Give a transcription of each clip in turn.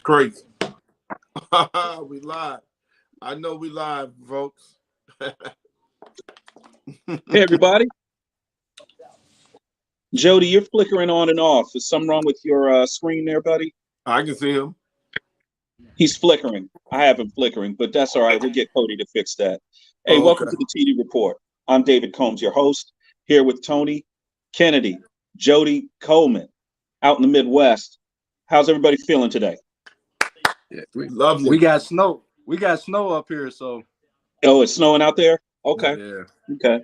crazy. We live. I know we live, folks. Hey, everybody. Jody, you're flickering on and off. Is something wrong with your screen there, buddy? I can see him. He's flickering. I have him flickering, but that's all right. We'll get Cody to fix that. Hey, welcome to the TD Report. I'm David Combs, your host, here with Tony Kennedy, Jody Coleman, out in the Midwest. How's everybody feeling today? Yeah, Lovely. We got snow. We got snow up here, so. Oh, it's snowing out there? Okay. Yeah. Okay.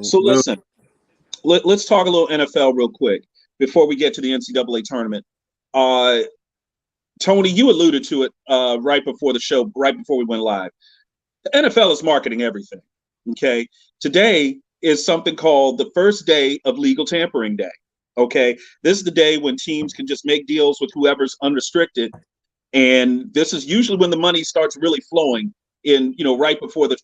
So listen, let's talk a little NFL real quick before we get to the NCAA tournament. Tony, you alluded to it right before the show, right before we went live. The NFL is marketing everything. Okay. Today is something called the first day of legal tampering day. Okay. This is the day when teams can just make deals with whoever's unrestricted. And this is usually when the money starts really flowing in, right before the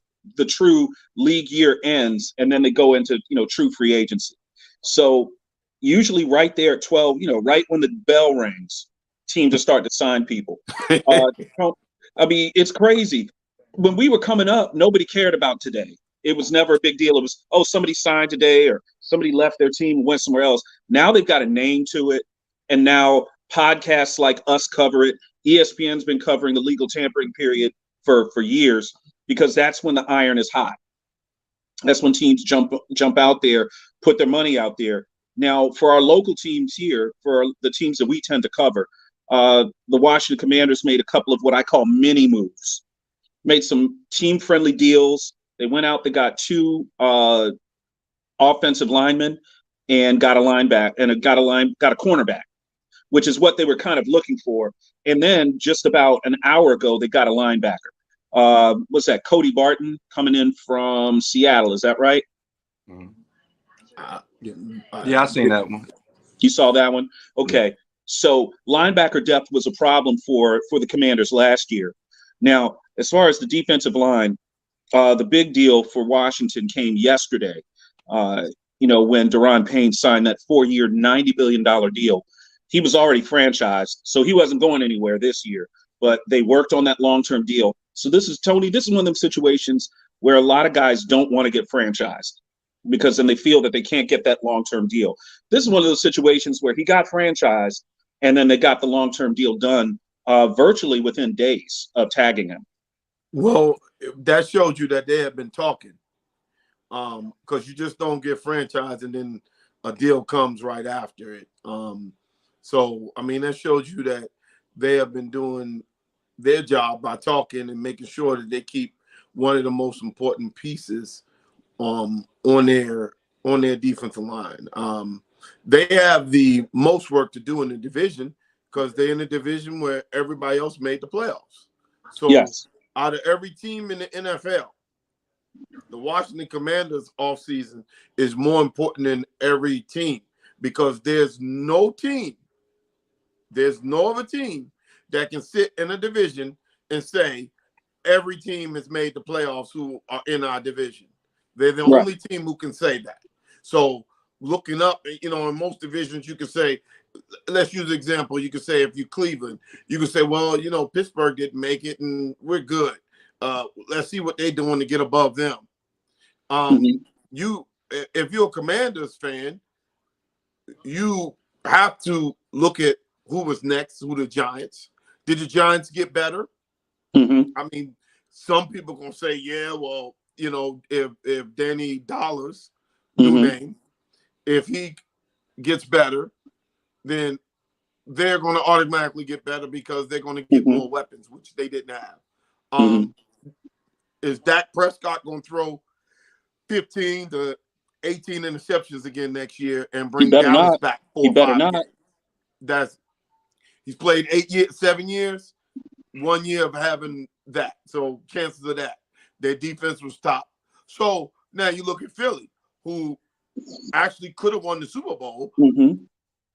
true league year ends. And then they go into, true free agency. So usually right there at 12, right when the bell rings, teams are starting to sign people. I mean, it's crazy. When we were coming up, nobody cared about today. It was never a big deal. It was, oh, somebody signed today or somebody left their team and went somewhere else. Now they've got a name to it. And now podcasts like us cover it. ESPN's been covering the legal tampering period for years because that's when the iron is hot. That's when teams jump out there, put their money out there. Now, for our local teams here, for the teams that we tend to cover, the Washington Commanders made a couple of what I call mini moves. Made some team-friendly deals. They went out, they got two offensive linemen and got a linebacker and got a cornerback, which is what they were kind of looking for. And then just about an hour ago, they got a linebacker. What's that? Cody Barton coming in from Seattle. Is that right? Yeah, I seen that one. You saw that one? Okay. Yeah. So linebacker depth was a problem for the Commanders last year. Now, as far as the defensive line, the big deal for Washington came yesterday, when Daron Payne signed that 4-year, $90 billion deal. He was already franchised, so he wasn't going anywhere this year. But they worked on that long-term deal. So this is one of them situations where a lot of guys don't want to get franchised because then they feel that they can't get that long-term deal. This is one of those situations where he got franchised and then they got the long-term deal done virtually within days of tagging him. Well, that shows you that they have been talking because you just don't get franchised and then a deal comes right after it. So, I mean, that shows you that they have been doing their job by talking and making sure that they keep one of the most important pieces on their defensive line. They have the most work to do in the division because they're in a division where everybody else made the playoffs. So yes. Out of every team in the NFL, the Washington Commanders offseason is more important than every team because there's no other team that can sit in a division and say every team has made the playoffs who are in our division. They're the only team who can say that. So looking up, in most divisions, you can say, let's use an example. You could say if you're Cleveland, you could say, well, Pittsburgh didn't make it and we're good. Let's see what they're doing to get above them. If you're a Commanders fan, you have to look at who was next, who the Giants. Did the Giants get better? I mean, some people going to say, yeah, well, if Danny Dollars, new name, if he gets better, then they're going to automatically get better because they're going to get more weapons, which they didn't have. Is Dak Prescott going to throw 15 to 18 interceptions again next year and bring Dallas back 4 or 5 games? He's played 7 years, 1 year of having that. So chances of that. Their defense was top. So now you look at Philly, who actually could have won the Super Bowl.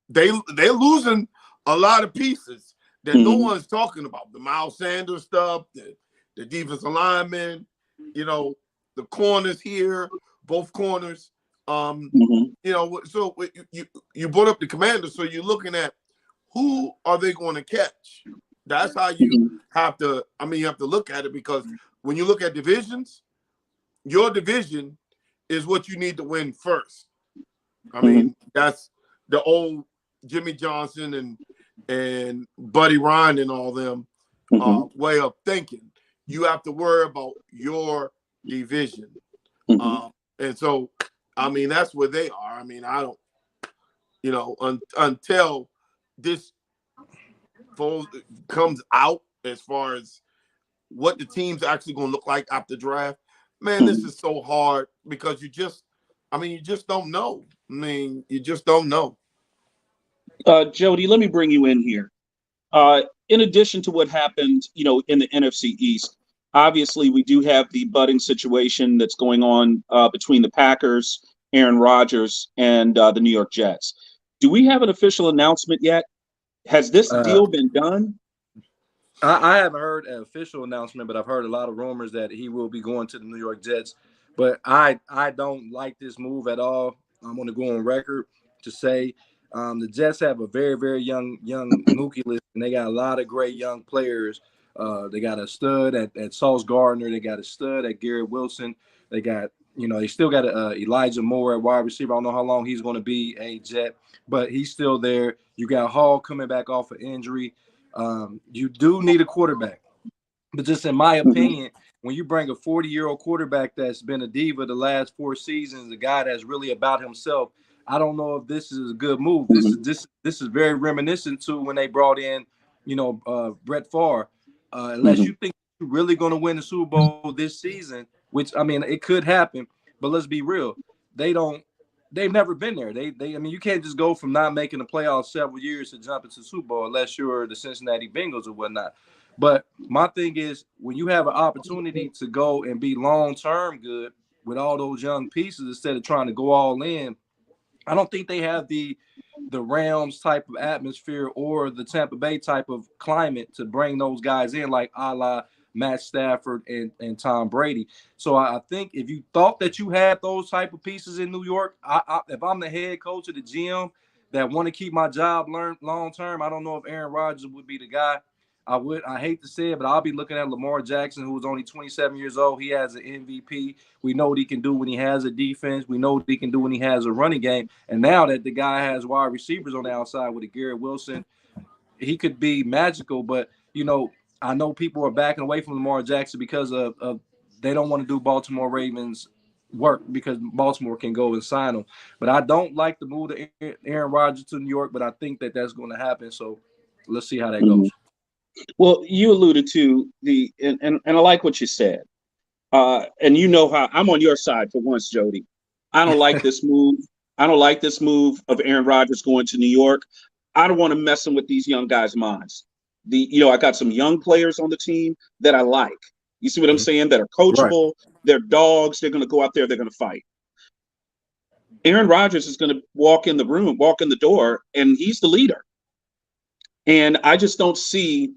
They're losing a lot of pieces that no one's talking about. The Miles Sanders stuff, the defensive linemen, the corners here, both corners. So you brought up the Commanders, so you're looking at who are they going to catch That's how you have to. I mean, you have to look at it, because when you look at divisions, your division is what you need to win first. I mean, that's the old Jimmy Johnson and Buddy Ryan and all them way of thinking. You have to worry about your division. And so, I mean, that's where they are. I mean, I don't, you know, until this comes out as far as what the team's actually going to look like after draft, man, this is so hard, because you just don't know. I mean, you just don't know. Jody, let me bring you in here. In addition to what happened, you know, in the NFC East, obviously we do have the budding situation that's going on between the Packers, Aaron Rodgers, and the New York Jets. Do we have an official announcement yet? Has this deal been done? I haven't heard an official announcement, but I've heard a lot of rumors that he will be going to the New York Jets. But I don't like this move at all. I'm going to go on record to say the Jets have a very, very young nucleus, and they got a lot of great young players. They got a stud at Sauce Gardner. They got a stud at Garrett Wilson. They got, you know, they still got Elijah Moore at wide receiver. I don't know how long he's going to be a Jet, but he's still there. You got Hall coming back off of injury. You do need a quarterback, but just in my opinion, when you bring a 40-year-old quarterback that's been a diva the last 4 seasons, a guy that's really about himself, I don't know if this is a good move. This is very reminiscent to when they brought in, you know, Brett Favre. Unless you think you're really going to win the Super Bowl this season, which, I mean, it could happen, but let's be real, they've never been there. I mean, you can't just go from not making the playoffs several years to jump into the Super Bowl unless you're the Cincinnati Bengals or whatnot. But my thing is, when you have an opportunity to go and be long-term good with all those young pieces instead of trying to go all in, I don't think they have the Rams type of atmosphere or the Tampa Bay type of climate to bring those guys in, like a la Matt Stafford and Tom Brady. So I think if you thought that you had those type of pieces in New York, if I'm the head coach of the GM that want to keep my job long term, I don't know if Aaron Rodgers would be the guy. I hate to say it, but I'll be looking at Lamar Jackson, who was only 27 years old. He has an MVP. We know what he can do when he has a defense. We know what he can do when he has a running game. And now that the guy has wide receivers on the outside with a Garrett Wilson, he could be magical. But, you know, I know people are backing away from Lamar Jackson because of they don't want to do Baltimore Ravens work because Baltimore can go and sign him. But I don't like the move to Aaron Rodgers to New York, but I think that that's going to happen. So let's see how that goes. Well, you alluded to and I like what you said. And you know how I'm on your side for once, Jody. I don't like this move. I don't like this move of Aaron Rodgers going to New York. I don't want to mess with these young guys' minds. I got some young players on the team that I like. You see what I'm saying? That are coachable. Right. They're dogs. They're going to go out there. They're going to fight. Aaron Rodgers is going to walk in the door, and he's the leader. And I just don't see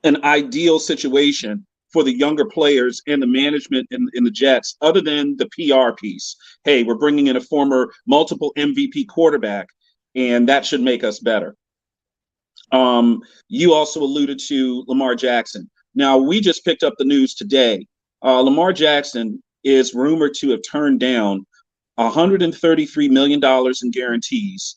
an ideal situation for the younger players and the management in the Jets, other than the PR piece. Hey, we're bringing in a former multiple MVP quarterback, and that should make us better. You also alluded to Lamar Jackson. Now, we just picked up the news today. Lamar Jackson is rumored to have turned down $133 million in guarantees,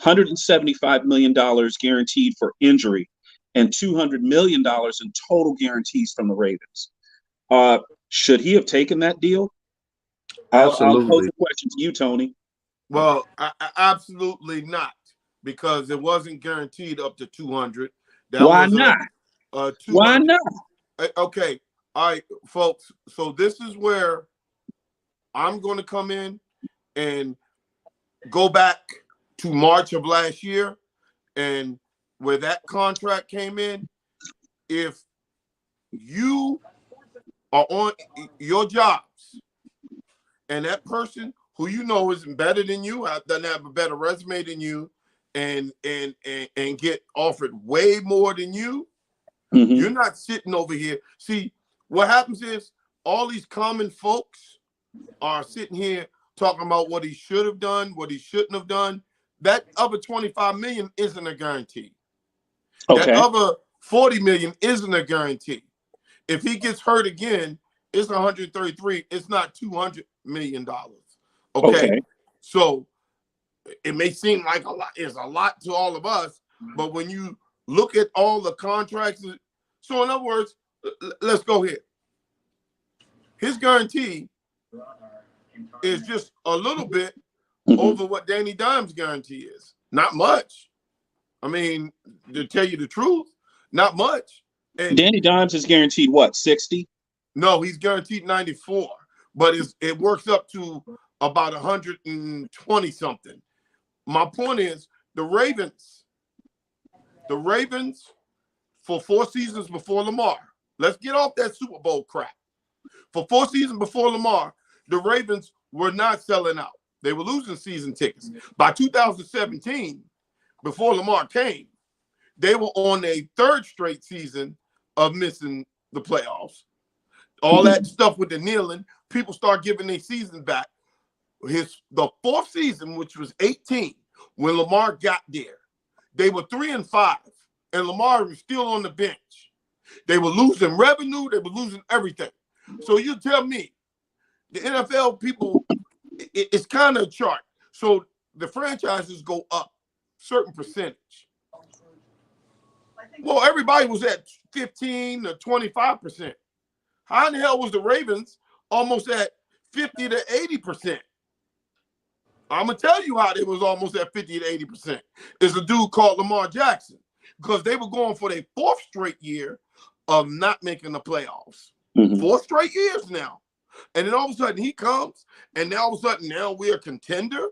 $175 million guaranteed for injury, and $200 million in total guarantees from the Ravens. Should he have taken that deal? Absolutely. I'll pose the question to you, Tony. Well, absolutely not, because it wasn't guaranteed up to 200. Why not? Why not? Okay. All right, folks. So this is where I'm going to come in and go back to March of last year, and where that contract came in. If you are on your jobs and that person who you know is better than you, doesn't have a better resume than you, and get offered way more than you, you're not sitting over here. See, what happens is all these common folks are sitting here talking about what he should have done, what he shouldn't have done. That other $25 million isn't a guarantee. That other 40 million isn't a guarantee. If he gets hurt again, it's 133. It's not $200 million. Okay. So it may seem like a lot. It's a lot to all of us, but when you look at all the contracts, so in other words, let's go here. His guarantee is just a little bit over what Danny Dimes' guarantee is. Not much. I mean, to tell you the truth, not much. And Danny Dimes is guaranteed what, 60? No, he's guaranteed 94, but it works up to about 120 something. My point is the Ravens for 4 seasons before Lamar. Let's get off that Super Bowl crap. For 4 seasons before Lamar, the Ravens were not selling out. They were losing season tickets. By 2017, before Lamar came, they were on a 3rd straight season of missing the playoffs. All that stuff with the kneeling, people start giving their season back. The 4th season, which was 18, when Lamar got there, they were 3-5, and Lamar was still on the bench. They were losing revenue, they were losing everything. So you tell me, the NFL people, it's kind of a chart. So the franchises go up certain percentage. Well, everybody was at 15 to 25%. How in the hell was the Ravens almost at 50 to 80%? I'm going to tell you how they was almost at 50 to 80%. It's a dude called Lamar Jackson, because they were going for their 4th straight year of not making the playoffs. 4 straight years now. And then all of a sudden he comes, and now all of a sudden now we're a contender.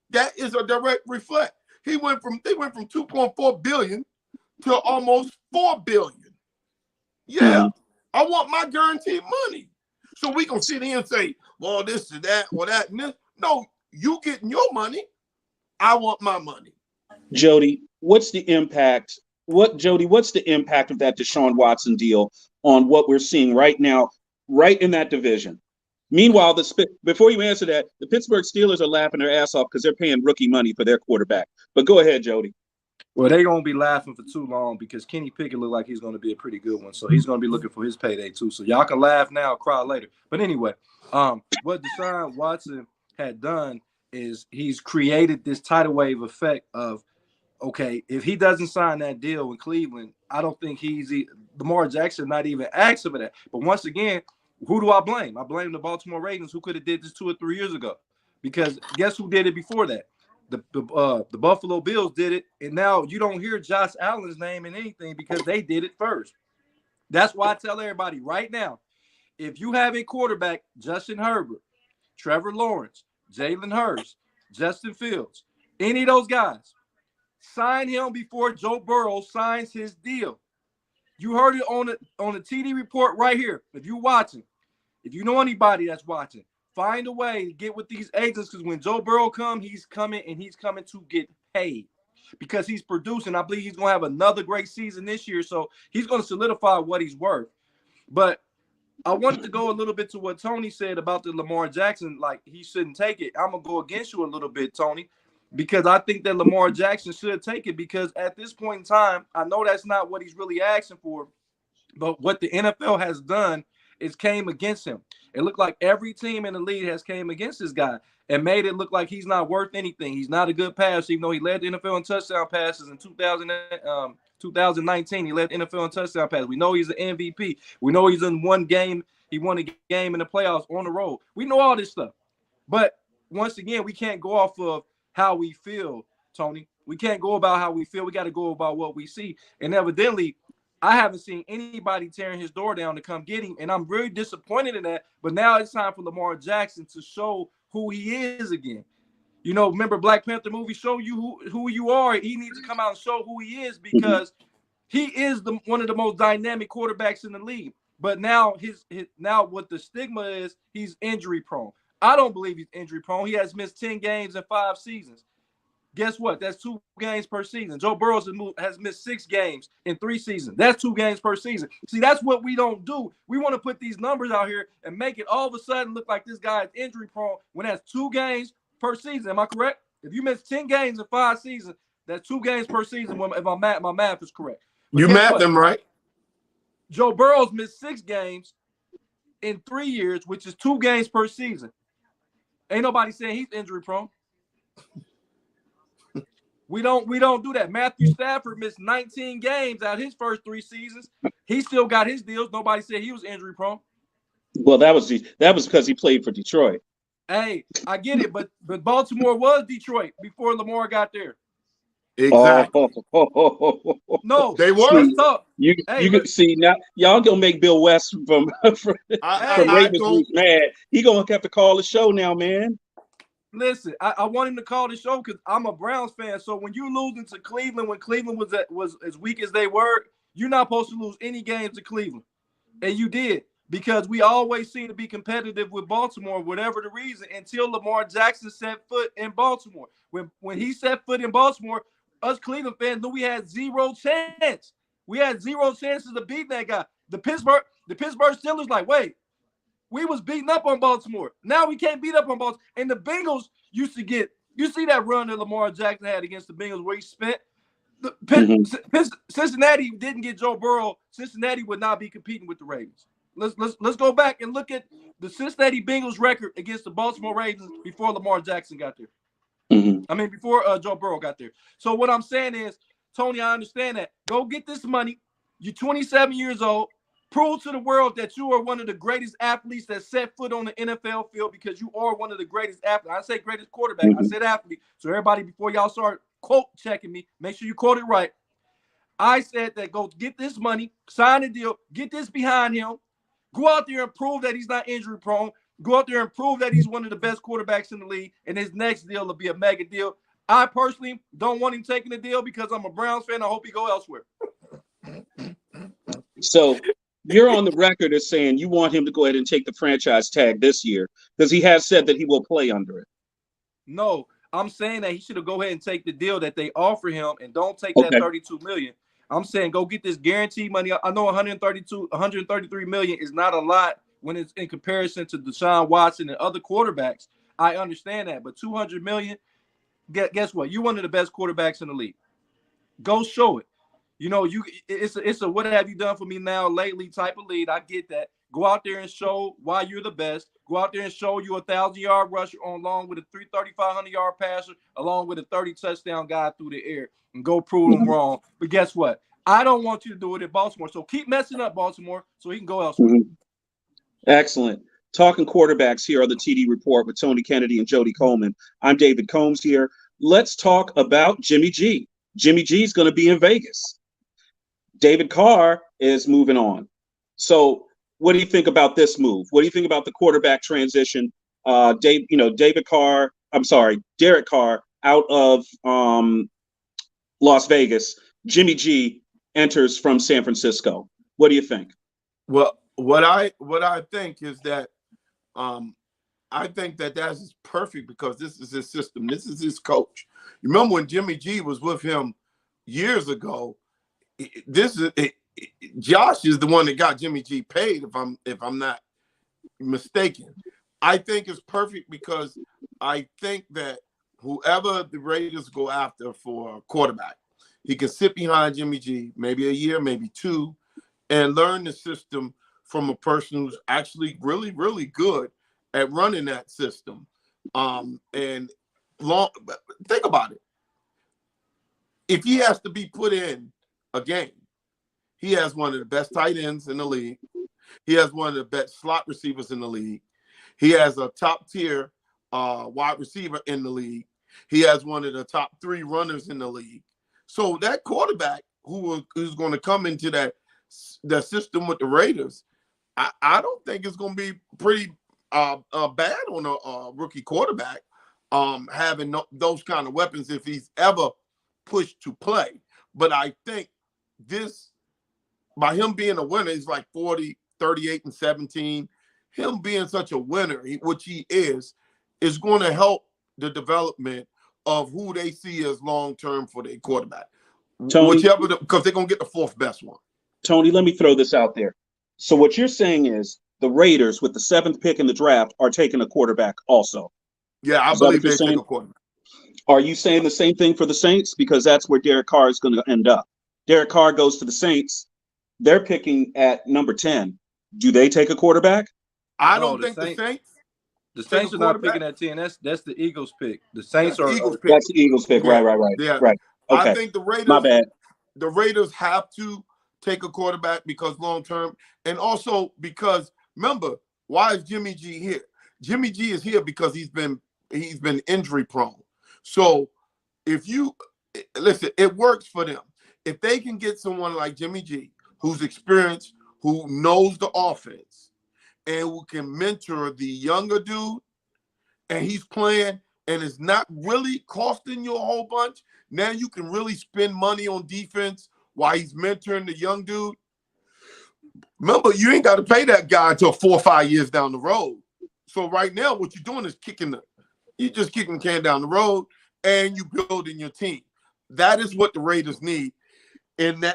That is a direct reflect. They went from 2.4 billion to almost 4 billion. Yeah, I want my guaranteed money. So we gonna sit here and say, well, this and that, or that and this. No, you getting your money. I want my money. Jody, what's the impact? What's the impact of that Deshaun Watson deal on what we're seeing right now, right in that division? Meanwhile, before you answer that, the Pittsburgh Steelers are laughing their ass off because they're paying rookie money for their quarterback. But go ahead, Jody. Well, they're going to be laughing for too long because Kenny Pickett look like he's going to be a pretty good one. So he's going to be looking for his payday too. So y'all can laugh now, cry later. But anyway, what Deshaun Watson had done is he's created this tidal wave effect of, okay, if he doesn't sign that deal in Cleveland, I don't think Lamar Jackson not even asking for that. But once again, who do I blame? I blame the Baltimore Ravens, who could have did this 2 or 3 years ago. Because guess who did it before that? The Buffalo Bills did it, and now you don't hear Josh Allen's name in anything because they did it first. That's why I tell everybody right now, if you have a quarterback, Justin Herbert, Trevor Lawrence, Jalen Hurts, Justin Fields, any of those guys, sign him before Joe Burrow signs his deal. You heard it on the TD report right here. If you're watching, if you know anybody that's watching, find a way to get with these agents, because when Joe Burrow comes, he's coming to get paid because he's producing. I believe he's going to have another great season this year, so he's going to solidify what he's worth. But I wanted to go a little bit to what Tony said about the Lamar Jackson, like he shouldn't take it. I'm going to go against you a little bit, Tony, because I think that Lamar Jackson should take it, because at this point in time, I know that's not what he's really asking for, but what the NFL has done is came against him. It looked like every team in the league has came against this guy and made it look like he's not worth anything. He's not a good passer, even though he led the NFL in touchdown passes in 2019. He led the NFL in touchdown passes. We know he's an MVP. We know he's in one game. He won a game in the playoffs on the road. We know all this stuff. But once again, we can't go off of how we feel, Tony. We can't go about how we feel. We got to go about what we see. And evidently, I haven't seen anybody tearing his door down to come get him, and I'm really disappointed in that. But now it's time for Lamar Jackson to show who he is again. You know, remember Black Panther movie, show you who you are. He needs to come out and show who he is, because he is one of the most dynamic quarterbacks in the league. But now now what the stigma is, he's injury prone. I don't believe he's injury prone. He has missed 10 games in 5 seasons. Guess what? That's 2 games per season. Joe Burrow has missed 6 games in 3 seasons. That's 2 games per season. See, that's what we don't do. We want to put these numbers out here and make it all of a sudden look like this guy is injury prone when that's 2 games per season. Am I correct? If you miss 10 games in 5 seasons, That's 2 games per season. If my math is correct. You math them right. Joe Burrow's missed 6 games in 3 years, which is 2 games per season. Ain't nobody saying he's injury prone. We don't do that. Matthew Stafford missed 19 games out of his first 3 seasons. He still got his deals. Nobody said he was injury prone. Well, that was because he played for Detroit. Hey, I get it, but Baltimore was Detroit before Lamar got there. Exactly. No, they were. You can see now. Y'all gonna make Bill West from Ravens mad. He gonna have to call the show now, man. Listen, I want him to call the show because I'm a Browns fan. So when you losing to Cleveland, when Cleveland was as weak as they were, you're not supposed to lose any games to Cleveland, and you did. Because we always seem to be competitive with Baltimore, whatever the reason, until Lamar Jackson set foot in Baltimore. When he set foot in Baltimore, us Cleveland fans knew we had 0 chance. We had 0 chances of beating that guy. The Pittsburgh Steelers like, wait, we was beating up on Baltimore. Now we can't beat up on Baltimore. And the Bengals used to get, you see that run that Lamar Jackson had against the Bengals where he spent. Cincinnati didn't get Joe Burrow. Cincinnati would not be competing with the Ravens. Let's go back and look at the Cincinnati Bengals record against the Baltimore Ravens before Lamar Jackson got there. I mean, before Joe Burrow got there. So what I'm saying is, Tony, I understand that. Go get this money. You're 27 years old. Prove to the world that you are one of the greatest athletes that set foot on the NFL field because you are one of the greatest athletes. I say greatest quarterback. I said athlete. So everybody, before y'all start quote checking me, make sure you quote it right. I said that go get this money, sign a deal, get this behind him. Go out there and prove that he's not injury prone. Go out there and prove that he's one of the best quarterbacks in the league, and his next deal will be a mega deal. I personally don't want him taking the deal because I'm a Browns fan. I hope he go elsewhere. So you're on the record as saying you want him to go ahead and take the franchise tag this year because he has said that he will play under it. No, I'm saying that he should have go ahead and take the deal that they offer him and don't take that $32 million. I'm saying go get this guaranteed money. I know 133 million is not a lot when it's in comparison to Deshaun Watson and other quarterbacks. I understand that, but 200 million, guess what? You're one of the best quarterbacks in the league. Go show it. You know, it's a what have you done for me now lately type of lead. I get that. Go out there and show why you're the best. Go out there and show you a 1,000-yard rusher along with a 3,500-yard passer, along with a 30-touchdown guy through the air, and go prove them wrong. But guess what? I don't want you to do it in Baltimore. So keep messing up Baltimore so he can go elsewhere. Excellent. Talking quarterbacks here on the TD Report with Tony Kennedy and Jody Coleman. I'm David Combs here. Let's talk about Jimmy G. Jimmy G is going to be in Vegas. David Carr is moving on. So what do you think about this move? What do you think about the quarterback transition? Derek Carr out of Las Vegas. Jimmy G enters from San Francisco. What do you think? Well, what I think is that I think that that's perfect because this is his system. This is his coach. You remember when Jimmy G was with him years ago? Josh is the one that got Jimmy G paid, if I'm not mistaken. I think it's perfect because I think that whoever the Raiders go after for a quarterback, he can sit behind Jimmy G maybe a year, maybe 2, and learn the system from a person who's actually really, really good at running that system. Think about it. If he has to be put in a game, he has one of the best tight ends in the league. He has one of the best slot receivers in the league. He has a top-tier wide receiver in the league. He has one of the top 3 runners in the league. So that quarterback who's going to come into that system with the Raiders, I don't think it's going to be pretty bad on a rookie quarterback having those kind of weapons if he's ever pushed to play. But I think by him being a winner, he's like 40, 38, and 17. Him being such a winner, which he is going to help the development of who they see as long-term for their quarterback. Tony, because they're going to get the 4th best one. Tony, let me throw this out there. So what you're saying is the Raiders, with the 7th pick in the draft, are taking a quarterback also. Yeah, I believe they take a quarterback. Are you saying the same thing for the Saints? Because that's where Derek Carr is going to end up. Derek Carr goes to the Saints. They're picking at number 10. Do they take a quarterback? I No, don't think the Saints. The Saints are not picking at 10. That's the Eagles pick. The Saints That's are the Eagles pick. That's the Eagles pick. Yeah. Right. Yeah. Right. Okay. I think the Raiders. My bad. The Raiders have to take a quarterback because long term, and also because remember, why is Jimmy G here? Jimmy G is here because he's been injury prone. So if you listen, it works for them. If they can get someone like Jimmy G, who's experienced, who knows the offense, and who can mentor the younger dude, and he's playing and it's not really costing you a whole bunch, now you can really spend money on defense while he's mentoring the young dude. Remember, you ain't got to pay that guy until 4 or 5 years down the road. So right now, what you're doing is you're just kicking the can down the road, and you building your team. That is what the Raiders need. And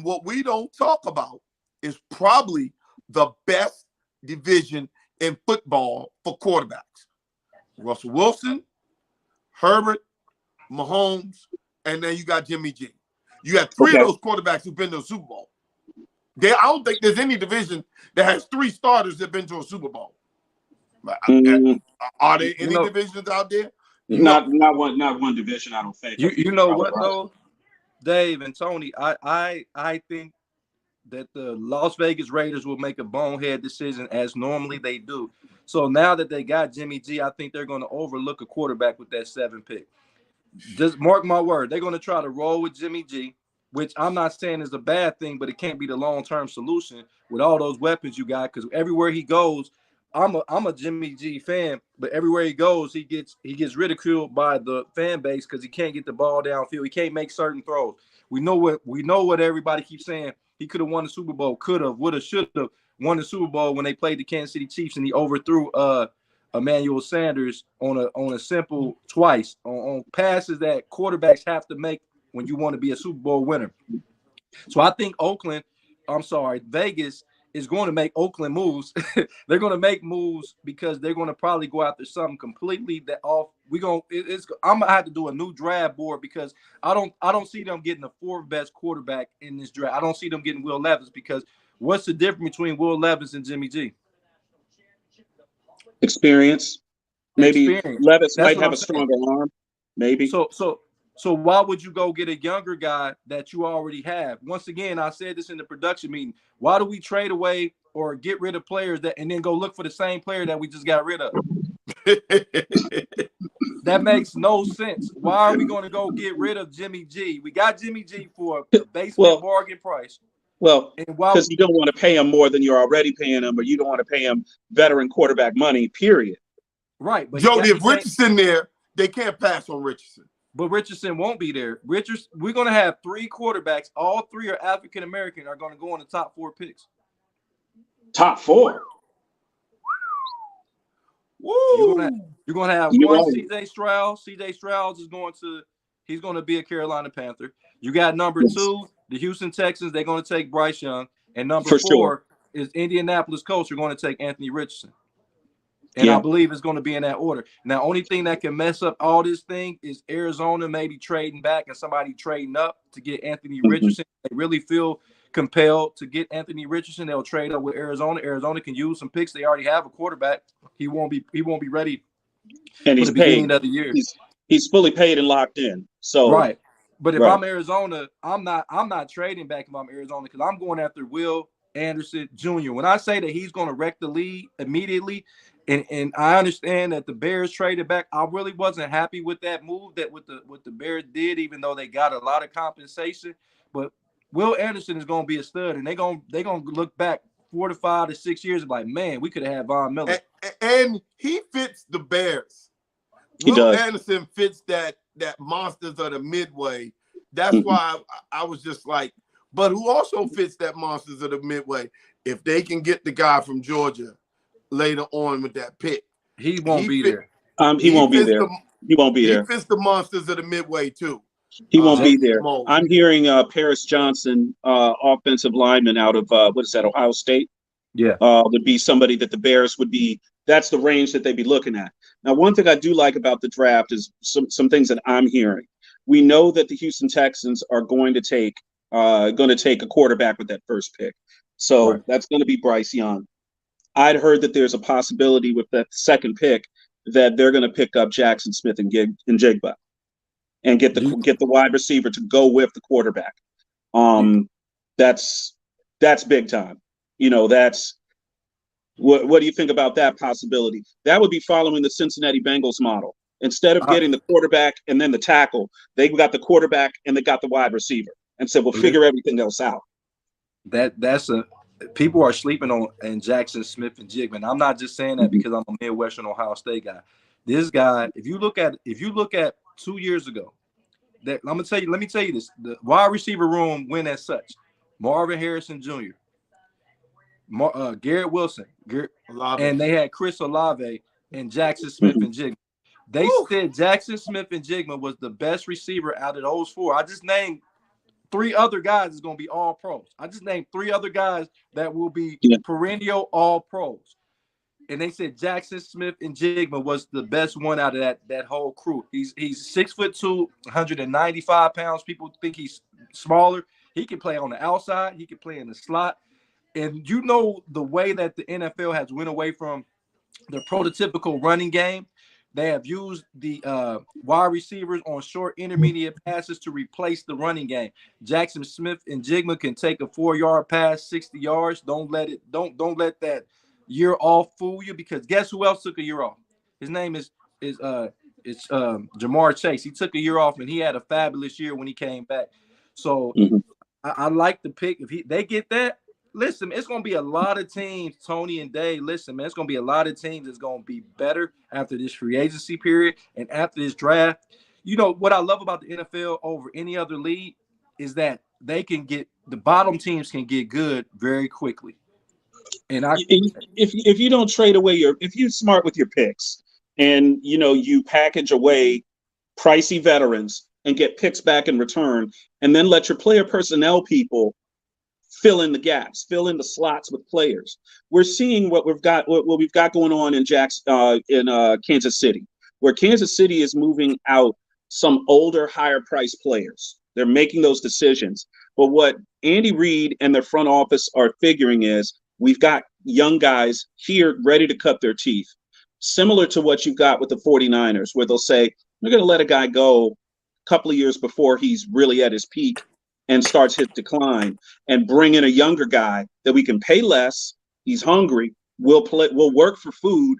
what we don't talk about is probably the best division in football for quarterbacks. Russell Wilson, Herbert, Mahomes, and then you got Jimmy G. You have three of those quarterbacks who've been to a Super Bowl. I don't think there's any division that has 3 starters that have been to a Super Bowl. Are there any divisions out there? Not one division, I don't think. You know what though, Dave and Tony, I think that the Las Vegas Raiders will make a bonehead decision as normally they do. So now that they got Jimmy G, I think they're going to overlook a quarterback with that 7 pick. Just mark my word, they're going to try to roll with Jimmy G, which I'm not saying is a bad thing, but it can't be the long-term solution with all those weapons you got. Because everywhere he goes, I'm a Jimmy G fan, but everywhere he goes, he gets ridiculed by the fan base because he can't get the ball downfield. He can't make certain throws. We know what everybody keeps saying. He could have won the Super Bowl, could have, would have, should have won the Super Bowl when they played the Kansas City Chiefs and he overthrew Emmanuel Sanders on a simple twice on passes that quarterbacks have to make when you want to be a Super Bowl winner. So I think Vegas is going to make Oakland moves. They're going to make moves because they're going to probably go after something completely that off. I'm gonna have to do a new draft board because I don't see them getting the 4th best quarterback in this draft. I don't see them getting Will Levis because what's the difference between Will Levis and Jimmy G? Experience. Maybe Levis might have a stronger arm. Maybe. So why would you go get a younger guy that you already have? Once again, I said this in the production meeting. Why do we trade away or get rid of players and then go look for the same player that we just got rid of? That makes no sense. Why are we going to go get rid of Jimmy G? We got Jimmy G for a basement bargain price. Well, because you don't want to pay him more than you're already paying him, or you don't want to pay him veteran quarterback money, period. Right. But Jody, if Richardson there, they can't pass on Richardson. But Richardson won't be there. We're going to have 3 quarterbacks. All 3 are African-American are going to go in the top 4 picks. Top 4? Woo! You're going to have one C.J. Stroud. C.J. Stroud he's going to be a Carolina Panther. You got number 2, the Houston Texans. They're going to take Bryce Young. And number 4 is Indianapolis Colts. You're going to take Anthony Richardson. And I believe it's going to be in that order. Now, only thing that can mess up all this thing is Arizona maybe trading back and somebody trading up to get Anthony Richardson. They really feel compelled to get Anthony Richardson. They'll trade up with Arizona. Arizona can use some picks. They already have a quarterback. He won't be ready. And he's paid. Of the year. He's fully paid and locked in. So right. But if I'm Arizona, I'm not trading back if I'm Arizona because I'm going after Will Anderson Jr. When I say that he's going to wreck the league immediately. And I understand that the Bears traded back. I really wasn't happy with that move that what the Bears did, even though they got a lot of compensation. But Will Anderson is going to be a stud, and they're going to look back 4 to 5 to 6 years and be like, man, we could have had Von Miller. And he fits the Bears. Will Anderson fits that Monsters of the Midway. That's why I was just like, but who also fits that Monsters of the Midway? If they can get the guy from Georgia later on with that pick. He won't be there. He won't be there. He won't be there. He fits the Monsters of the Midway too. He won't be there. I'm hearing Paris Johnson, offensive lineman out of Ohio State. Yeah. Would be somebody that the Bears would be that's the range that they'd be looking at. Now, one thing I do like about the draft is some things that I'm hearing. We know that the Houston Texans are going to take a quarterback with that first pick. So that's going to be Bryce Young. I'd heard that there's a possibility with that second pick that they're going to pick up Jackson Smith and Jigba and get the wide receiver to go with the quarterback. That's big time. You know, that's what do you think about that possibility? That would be following the Cincinnati Bengals model. Instead of getting the quarterback and then the tackle, they got the quarterback and they got the wide receiver and said, we'll figure everything else out. People are sleeping on Jackson Smith and Jigman. I'm not just saying that because I'm a Midwestern Ohio State guy. This guy, if you look at 2 years ago, let me tell you this: the wide receiver room went as such. Marvin Harrison Jr., Garrett Wilson, and they had Chris Olave and Jackson Smith and Jigman. They said Jackson Smith and Jigman was the best receiver out of those four. I just named 3 other guys is going to be all pros. I just named 3 other guys that will be perennial all pros. And they said Jackson Smith and Jigma was the best one out of that whole crew. He's 6'2", 195 pounds. People think he's smaller. He can play on the outside. He can play in the slot. And you know the way that the NFL has went away from the prototypical running game. They have used the wide receivers on short intermediate passes to replace the running game. Jackson Smith and Jigma can take a 4-yard pass, 60 yards. Don't let that year off fool you, because guess who else took a year off? His name is Jamar Chase. He took a year off and he had a fabulous year when he came back. So I like the pick. If they get that, listen, it's going to be a lot of teams, Tony and Dave. Listen, man, it's going to be a lot of teams that's going to be better after this free agency period and after this draft. You know, what I love about the NFL over any other league is that the bottom teams can get good very quickly. And if you don't trade away if you're smart with your picks and, you know, you package away pricey veterans and get picks back in return, and then let your player personnel people fill in the gaps, fill in the slots with players. We're seeing what we've got going on in Kansas City, where Kansas City is moving out some older, higher priced players. They're making those decisions. But what Andy Reid and their front office are figuring is we've got young guys here ready to cut their teeth, similar to what you've got with the 49ers, where they'll say, we're going to let a guy go a couple of years before he's really at his peak and starts his decline, and bring in a younger guy that we can pay less. He's hungry. We'll work for food,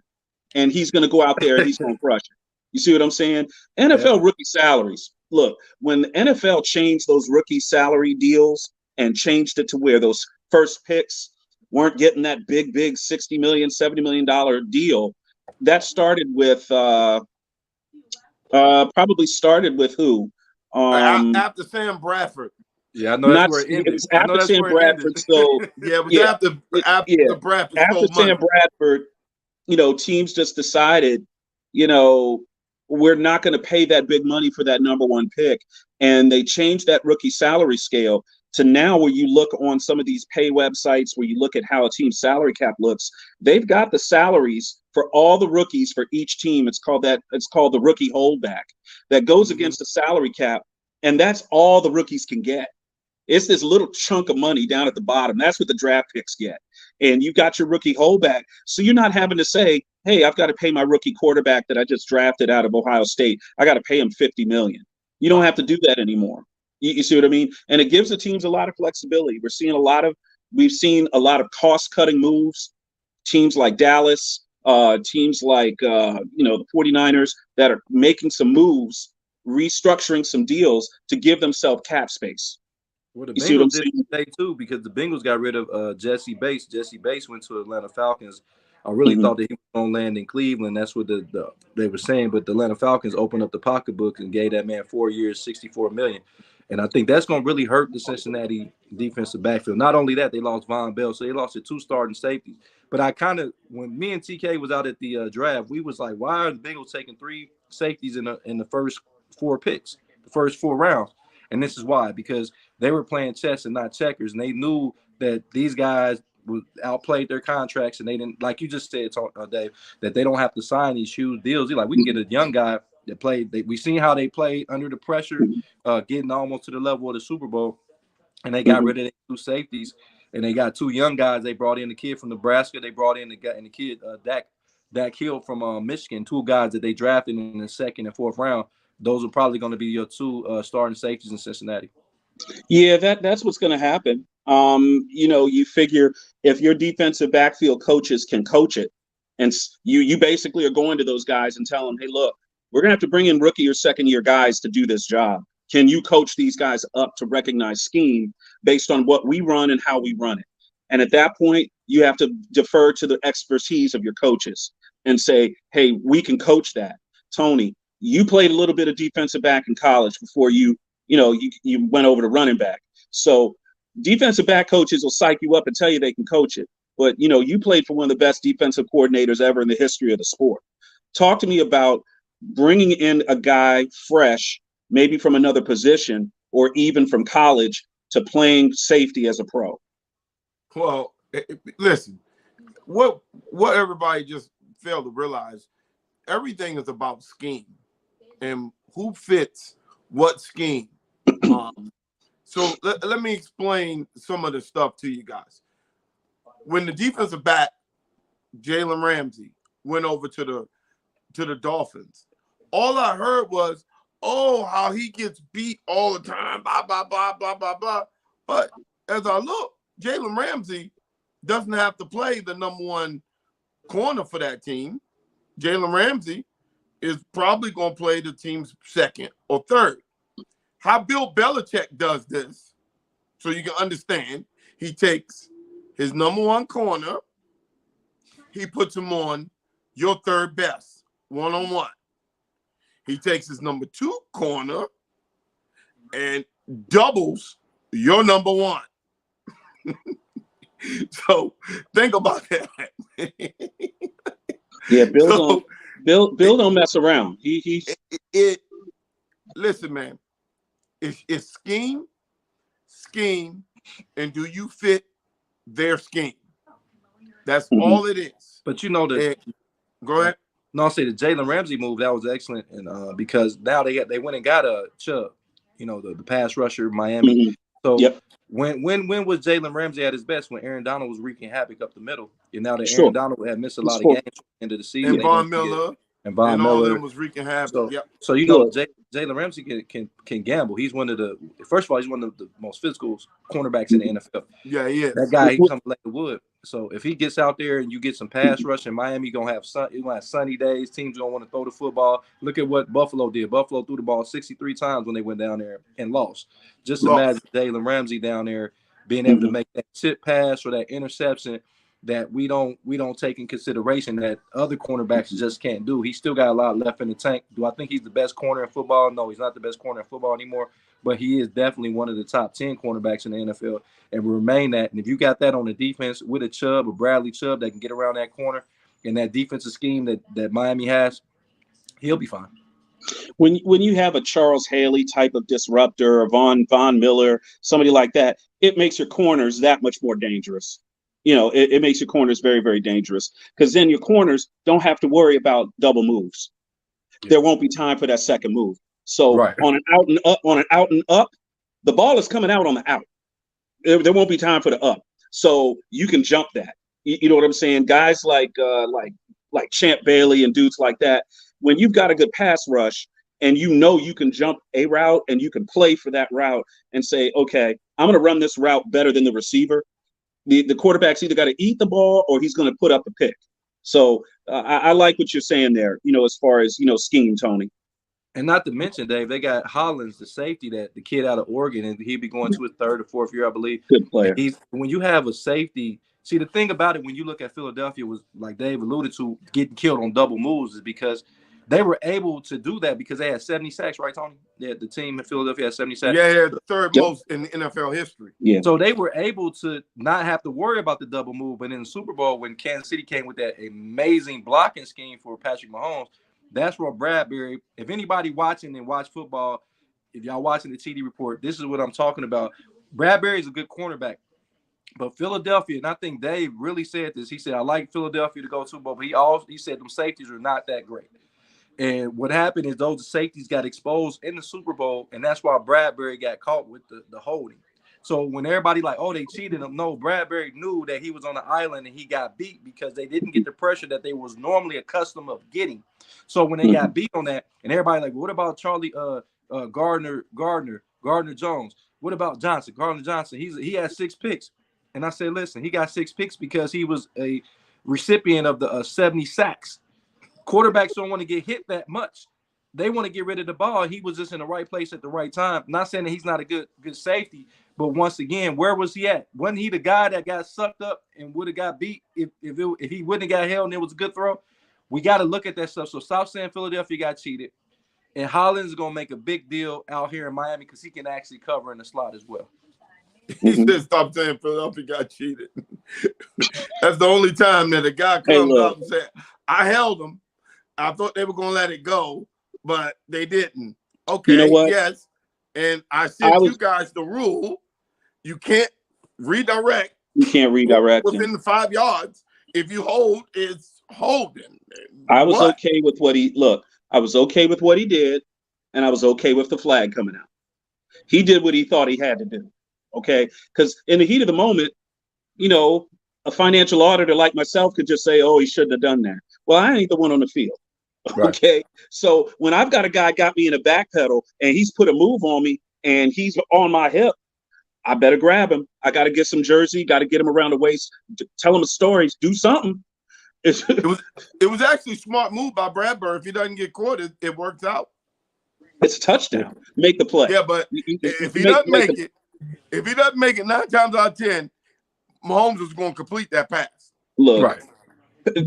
and he's going to go out there and he's going to crush it. You see what I'm saying? NFL rookie salaries. Look, when the NFL changed those rookie salary deals and changed it to where those first picks weren't getting that big $60 million, $70 million deal, that started with probably started with who? After Sam Bradford. Yeah, I know that's where it ended. After Sam Bradford, so after Bradford. After Sam Bradford, you know, teams just decided, you know, we're not going to pay that big money for that number 1 pick, and they changed that rookie salary scale to now where you look on some of these pay websites where you look at how a team's salary cap looks. They've got the salaries for all the rookies for each team. It's called the rookie holdback that goes against the salary cap, and that's all the rookies can get. It's this little chunk of money down at the bottom. That's what the draft picks get. And you got your rookie holdback. So you're not having to say, hey, I've got to pay my rookie quarterback that I just drafted out of Ohio State. I got to pay him $50 million. You don't have to do that anymore. You see what I mean? And it gives the teams a lot of flexibility. We've seen a lot of cost-cutting moves. Teams like Dallas, teams like the 49ers that are making some moves, restructuring some deals to give themselves cap space. Well, the Bengals did today too, because the Bengals got rid of Jesse Bates. Jesse Bates went to Atlanta Falcons. I really thought that he was going to land in Cleveland. That's what they were saying. But the Atlanta Falcons opened up the pocketbook and gave that man 4 years, $64 million. And I think that's going to really hurt the Cincinnati defensive backfield. Not only that, they lost Von Bell, so they lost their 2 starting safeties. But when me and TK was out at the draft, we was like, why are the Bengals taking 3 safeties in the first 4 picks, the first 4 rounds? And this is why, because they were playing chess and not checkers, and they knew that these guys outplayed their contracts, and they didn't, like you just said, Dave, that they don't have to sign these huge deals. Like, we can get a young guy that played. We seen how they played under the pressure, getting almost to the level of the Super Bowl, and they got rid of their 2 safeties, and they got 2 young guys. They brought in the kid from Nebraska. They brought in the kid Dak Hill from Michigan. 2 guys that they drafted in the 2nd and 4th round. Those are probably going to be your 2 starting safeties in Cincinnati. Yeah, that's what's going to happen. You figure if your defensive backfield coaches can coach it, and you basically are going to those guys and tell them, hey, look, we're going to have to bring in rookie or 2nd-year guys to do this job. Can you coach these guys up to recognize scheme based on what we run and how we run it? And at that point, you have to defer to the expertise of your coaches and say, hey, we can coach that. Tony, you played a little bit of defensive back in college before you went over to running back. So defensive back coaches will psych you up and tell you they can coach it. But, you played for one of the best defensive coordinators ever in the history of the sport. Talk to me about bringing in a guy fresh, maybe from another position or even from college, to playing safety as a pro. Well, listen, what everybody just failed to realize, everything is about scheme and who fits what scheme. So let me explain some of the stuff to you guys. When the defensive back, Jalen Ramsey, went over to the Dolphins, all I heard was, oh, how he gets beat all the time, blah, blah, blah, blah, blah, blah. But as I look, Jalen Ramsey doesn't have to play the number 1 corner for that team. Jalen Ramsey is probably going to play the team's 2nd or 3rd. How Bill Belichick does this, so you can understand, he takes his number 1 corner, he puts him on your 3rd best, 1-on-1. He takes his number 2 corner and doubles your number 1. So think about that. Yeah, Bill don't mess around. Listen, man. It's scheme, and do you fit their scheme? That's all it is. But go ahead. No, I'll say the Jalen Ramsey move, that was excellent, and because now they went and got a Chubb, the pass rusher, Miami. So when was Jalen Ramsey at his best? When Aaron Donald was wreaking havoc up the middle, and now that Aaron Donald had missed a lot of games at the end of the season, and Von Miller. And all of them was wreaking havoc. So Jalen Ramsey can gamble. He's one of the most physical cornerbacks in the NFL. Yeah, he is. That guy, he comes like the wood. So if he gets out there and you get some pass rush in Miami, you're gonna have sunny days. Teams gonna want to throw the football. Look at what Buffalo did. Buffalo threw the ball 63 times when they went down there and lost. Just imagine Jalen Ramsey down there being able to make that tip pass or that interception that we don't take in consideration that other cornerbacks just can't do. He's still got a lot left in the tank. Do I think he's the best corner in football? No, he's not the best corner in football anymore, but he is definitely one of the top 10 cornerbacks in the NFL and will remain that. And if you got that on the defense with a Chubb or Bradley Chubb that can get around that corner and that defensive scheme that Miami has, he'll be fine. When you have a Charles Haley type of disruptor or Von Miller, somebody like that, it makes your corners that much more dangerous. It makes your corners very, very dangerous because then your corners don't have to worry about double moves. Yeah. There won't be time for that second move. So on an out and up, the ball is coming out on the out. There won't be time for the up. So you can jump that. You know what I'm saying? Guys like Champ Bailey and dudes like that, when you've got a good pass rush and you can jump a route and you can play for that route and say, okay, I'm going to run this route better than the receiver. The quarterback's either got to eat the ball or he's going to put up a pick. So I like what you're saying there, as far as, scheme, Tony. And not to mention, Dave, they got Hollins, the safety, that the kid out of Oregon, and he'd be going to his 3rd or 4th year, I believe. Good player. When you have a safety, see, the thing about it, when you look at Philadelphia, was like Dave alluded to, getting killed on double moves, is because they were able to do that because they had 70 sacks, right, Tony? The team in Philadelphia had 70 sacks. Yeah, the 3rd most in the NFL history. Yeah. So they were able to not have to worry about the double move. But in the Super Bowl, when Kansas City came with that amazing blocking scheme for Patrick Mahomes, that's where Bradbury, if anybody watching and watch football, if y'all watching the TD report, this is what I'm talking about. Bradbury is a good cornerback. But Philadelphia, and I think Dave really said this. He said, I like Philadelphia to go Super Bowl, but he said them safeties are not that great. And what happened is those safeties got exposed in the Super Bowl, and that's why Bradbury got caught with the holding. So when everybody like, oh, they cheated him, no, Bradbury knew that he was on the island and he got beat because they didn't get the pressure that they was normally accustomed of getting. So when they got beat on that, and everybody like, what about Charlie Gardner Jones? What about Johnson? Gardner Johnson? He had 6 picks. And I said, listen, he got 6 picks because he was a recipient of the 70 sacks. Quarterbacks don't want to get hit that much. They want to get rid of the ball. He was just in the right place at the right time. Not saying that he's not a good safety, but once again, where was he at? Wasn't he the guy that got sucked up and would have got beat if he wouldn't have got held and it was a good throw? We got to look at that stuff. So stop saying Philadelphia got cheated. And Hollins going to make a big deal out here in Miami because he can actually cover in the slot as well. He said, stop saying Philadelphia got cheated. That's the only time that a guy comes up and said, I held them. I thought they were going to let it go, but they didn't. Okay, you know what? Yes. And I sent you guys the rule. You can't redirect. You can't redirect within the 5 yards. If you hold, it's holding. I was okay with what I was okay with what he did, and I was okay with the flag coming out. He did what he thought he had to do. Okay, because in the heat of the moment, you know, a financial auditor like myself could just say, oh, he shouldn't have done that. Well, I ain't the one on the field. Right. Okay, so when I've got a guy got me in a back pedal and he's put a move on me and he's on my hip, I better grab him. I got to get some jersey, got to get him around the waist, tell him a story, do something. It was actually a smart move by Bradbury. If he doesn't get caught, it works out. It's a touchdown. Make the play. Yeah, but if he doesn't make it 9 times out of 10, Mahomes is going to complete that pass. Look, right.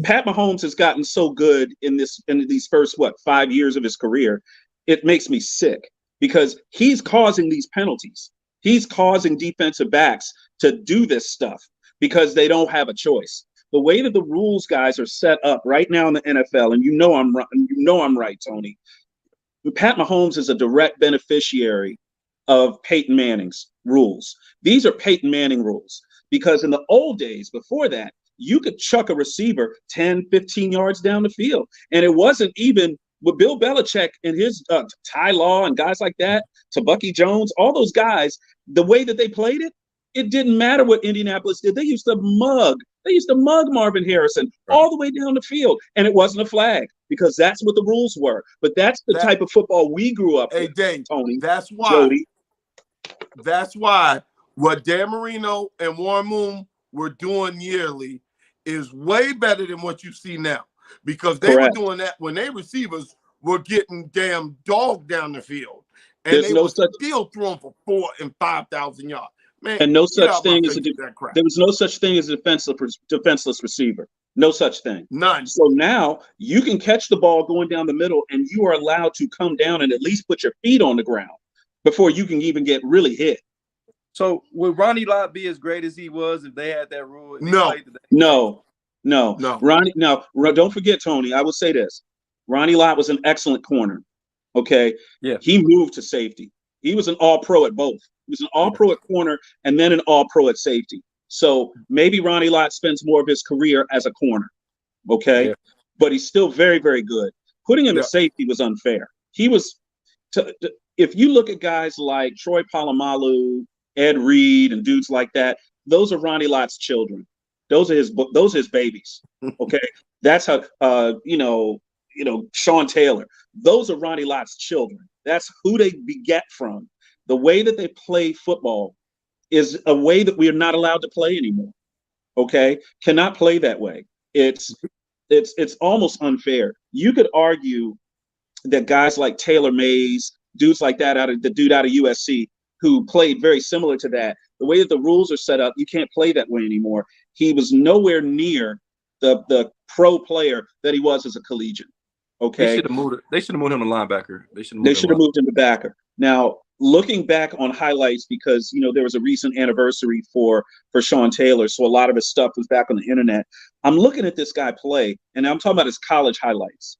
Pat Mahomes has gotten so good in these first 5 years of his career, it makes me sick because he's causing these penalties. He's causing defensive backs to do this stuff because they don't have a choice. The way that the rules guys are set up right now in the NFL, and you know I'm right, Tony. Pat Mahomes is a direct beneficiary of Peyton Manning's rules. These are Peyton Manning rules because in the old days before that, you could chuck a receiver 10, 15 yards down the field. And it wasn't even with Bill Belichick and his Ty Law and guys like that, to Bucky Jones, all those guys, the way that they played it, it didn't matter what Indianapolis did. They used to mug Marvin Harrison all the way down the field. And it wasn't a flag because that's what the rules were. But that's the type of football we grew up with, Dave, Tony. That's why. Jody. That's why what Dan Marino and Warren Moon were doing yearly is way better than what you see now because they were doing that when their receivers were getting damn dogged down the field and they were still throwing for 4,000 and 5,000 yards. Man, and no such thing as there was no such thing as a defenseless receiver. No such thing. None. So now you can catch the ball going down the middle and you are allowed to come down and at least put your feet on the ground before you can even get really hit. So would Ronnie Lott be as great as he was if they had that rule? No. Ronnie, don't forget, Tony, I will say this. Ronnie Lott was an excellent corner. Okay. Yeah. He moved to safety. He was an all-pro at both. He was an all-pro at corner and then an all-pro at safety. So maybe Ronnie Lott spends more of his career as a corner. Okay. Yeah. But he's still very, very good. Putting him at safety was unfair. He was, if you look at guys like Troy Polamalu, Ed Reed, and dudes like that, those are Ronnie Lott's children. Those are his babies. Okay. That's how, Sean Taylor, those are Ronnie Lott's children. That's who they beget from. The way that they play football is a way that we are not allowed to play anymore. Okay. Cannot play that way. It's almost unfair. You could argue that guys like Taylor Mays, dudes like that the dude out of USC, who played very similar to that. The way that the rules are set up, you can't play that way anymore. He was nowhere near the pro player that he was as a collegiate. Okay. They should have moved him to linebacker. They should have moved him to backer. Now, looking back on highlights, because there was a recent anniversary for Sean Taylor, so a lot of his stuff was back on the internet. I'm looking at this guy play, and I'm talking about his college highlights.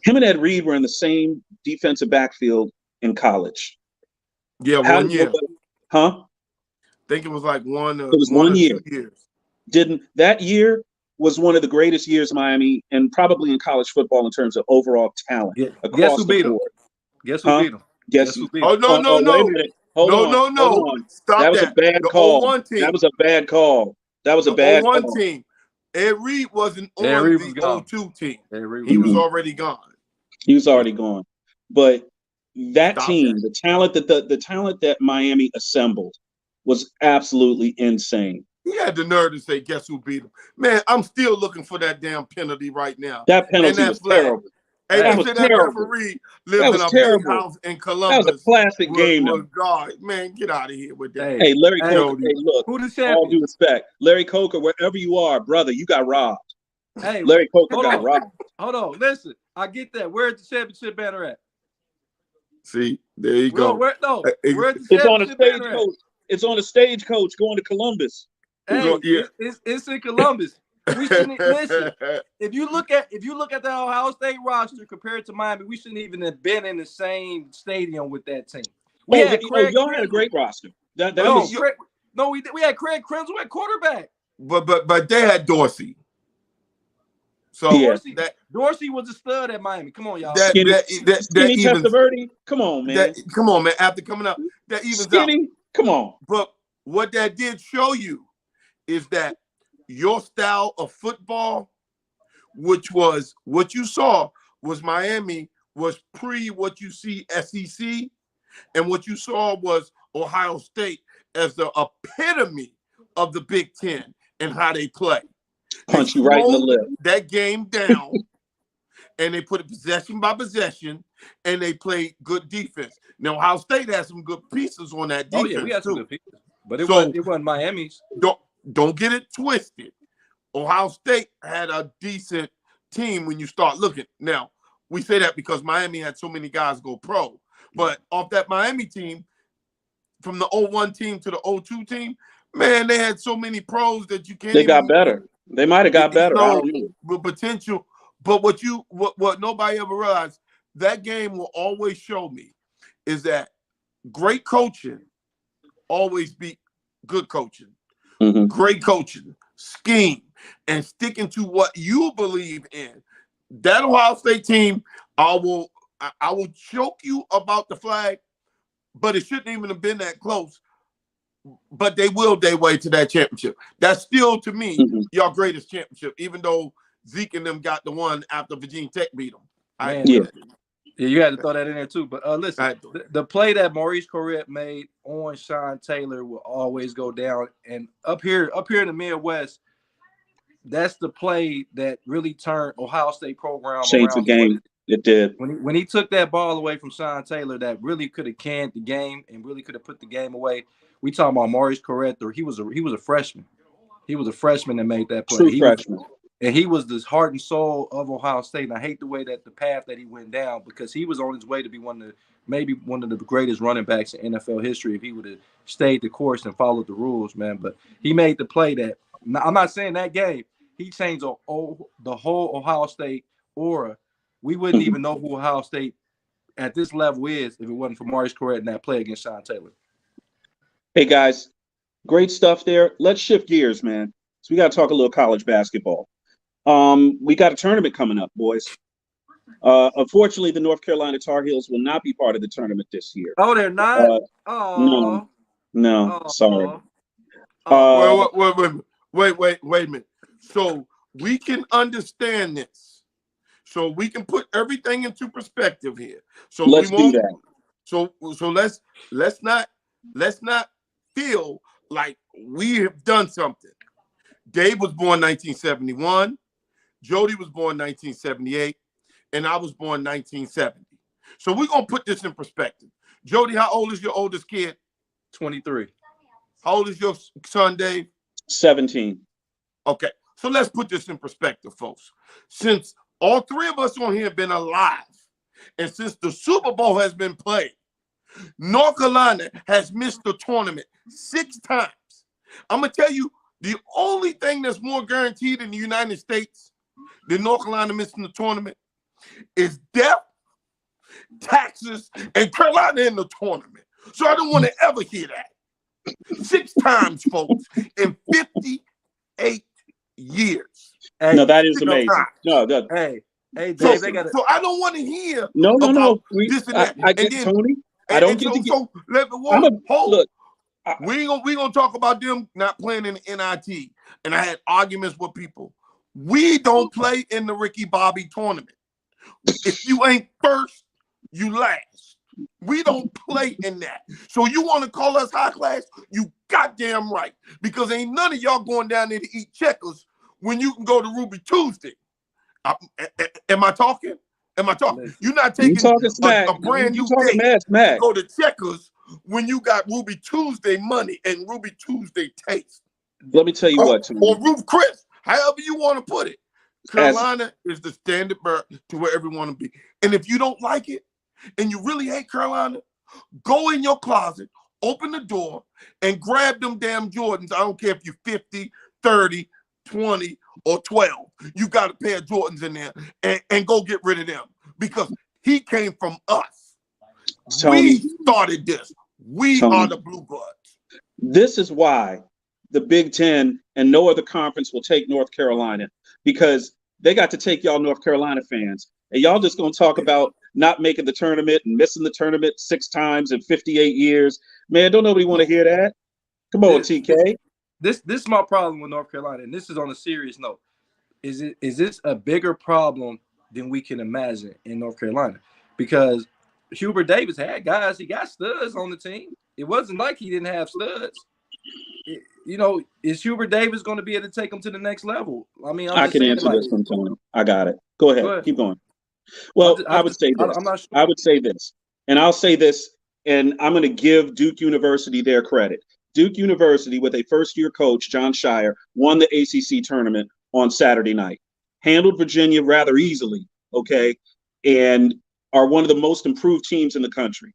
Him and Ed Reed were in the same defensive backfield in college. Yeah, 1 year. think it was like one It was or 1 year. 2 years. That year was one of the greatest years Miami and probably in college football in terms of overall talent Guess who across the beat him? board. Guess who beat him? Guess who beat Oh, him? no, no, Wait a no. minute. Hold on. Stop That was a bad The call. 01 team. That was a bad call. That was a The bad 01 call. team. Ed Reed wasn't Ed on Reed was the gone. 02 team. Ed Reed He was was gone. already gone. He was already gone. But that Stop team, that. the talent that Miami assembled was absolutely insane. He had the nerve to say, guess who beat him? Man, I'm still looking for that damn penalty right now. That penalty And that was flag. terrible. Hey, That they was said that terrible. referee That lives was in a terrible. big house in That Columbus. was a classic game. With God. Man, get out of here with that. Hey, Larry Hey, Coker, hey, look, Who the all champion? due respect. Larry Coker, wherever you are, brother, you got robbed. Hey, Larry Coker hold got on. robbed. Hold on. Listen, I get that. Where's the championship banner at? See, there you go. Where's the It's on a championship banner at? stagecoach. It's on a stagecoach going to Columbus. Hey, Yeah. it's in Columbus. We shouldn't listen. If you look at that Ohio State roster compared to Miami, we shouldn't even have been in the same stadium with that team. We had y'all had a great roster. We had Craig Krenzel at quarterback. But they had Dorsey. So Dorsey was a stud at Miami. Come on, y'all. Skinny evens, Testaverde? Come on, man. Come on, man. After coming up, that evens Skinny? out. Come on. But what that did show you is that your style of football, which was what you saw, was Miami was pre what you see SEC, and what you saw was Ohio State as the epitome of the Big Ten and how they play. Punch you right in the lip. That game down, and they put it possession by possession, and they played good defense. Now, Ohio State has some good pieces on that defense. Oh yeah, we had some good pieces, but it wasn't Miami's. Don't get it twisted. Ohio State had a decent team when you start looking. Now, we say that because Miami had so many guys go pro, but off that Miami team, from the 01 team to the 02 team, man, they had so many pros that you can't. They got better. They might have got better. I don't know. With potential, but what nobody ever realized, that game will always show me is that great coaching always beat good coaching. Mm-hmm. Great coaching, scheme, and sticking to what you believe in. That Ohio State team, I will choke you about the flag, but it shouldn't even have been that close. But they willed their way to that championship. That's still, to me, your greatest championship, even though Zeke and them got the one after Virginia Tech beat them. Yeah, you had to throw that in there too. But listen, the play that Maurice Clarett made on Sean Taylor will always go down. And up here in the Midwest, that's the play that really turned Ohio State program changed the game. It did. When he took that ball away from Sean Taylor, that really could have canned the game and really could have put the game away. We talking about Maurice Clarett. He was a freshman. He was a freshman that made that play. True freshman. He was the heart and soul of Ohio State. And I hate the way that the path that he went down, because he was on his way to be maybe one of the greatest running backs in NFL history if he would have stayed the course and followed the rules, man. But he made the play that I'm not saying that game. He changed the whole Ohio State aura. We wouldn't even know who Ohio State at this level is if it wasn't for Maurice Clarett and that play against Sean Taylor. Hey, guys, great stuff there. Let's shift gears, man. So we got to talk a little college basketball. We got a tournament coming up, boys. Unfortunately, the North Carolina Tar Heels will not be part of the tournament this year. Oh, they're not? No, sorry. Wait a minute. So we can understand this. So we can put everything into perspective here. So let's do that. So let's not feel like we have done something. Dave was born 1971. Jody was born 1978, and I was born 1970. So we're going to put this in perspective. Jody, how old is your oldest kid? 23. How old is your son, Dave? 17. Okay, so let's put this in perspective, folks. Since all three of us on here have been alive, and since the Super Bowl has been played, North Carolina has missed the tournament 6 times. I'm going to tell you, the only thing that's more guaranteed in the United States than North Carolina missing the tournament is death, taxes, and Carolina in the tournament. So I don't want to ever hear that. 6 times, folks, in 58 years. Hey, no, that is 6 amazing. times. No, that, hey, Dave, So, they got so I don't want to hear no. about this and that. I get and then, Tony. I don't get so, to get. so let me Look. we gonna talk about them not playing in the NIT. And I had arguments with people. We don't play in the Ricky Bobby tournament. If you ain't first, you last. We don't play in that. So you want to call us high class? You goddamn right. Because ain't none of y'all going down there to eat checkers when you can go to Ruby Tuesday. Am I talking? Am I talking? You're not taking a brand new talking date mad. to go to checkers when you got Ruby Tuesday money and Ruby Tuesday taste. Let me tell you what, or Ruth Chris, however you want to put it. Carolina is the standard bearer to where everyone will be. And if you don't like it and you really hate Carolina, go in your closet, open the door, and grab them damn Jordans. I don't care if you're 50, 30, 20, or 12. You got a pair of Jordans in there and go get rid of them because he came from us. Tony, we started this. We are the Blue Bloods. This is why the Big Ten and no other conference will take North Carolina, because they got to take y'all North Carolina fans. And y'all just going to talk about not making the tournament and missing the tournament 6 times in 58 years. Man, don't nobody want to hear that. Come on, TK. This is my problem with North Carolina, and this is on a serious note. Is this a bigger problem than we can imagine in North Carolina? Because Hubert Davis had guys, he got studs on the team. It wasn't like he didn't have studs. Is Hubert Davis going to be able to take him to the next level? I mean, I can answer this one, Tony. I got it. Go ahead. Keep going. Well, I would say this. I'm not sure. I would say this, and I'll say this, and I'm going to give Duke University their credit. Duke University, with a first-year coach, Jon Scheyer, won the ACC tournament on Saturday night, handled Virginia rather easily, okay, and are one of the most improved teams in the country.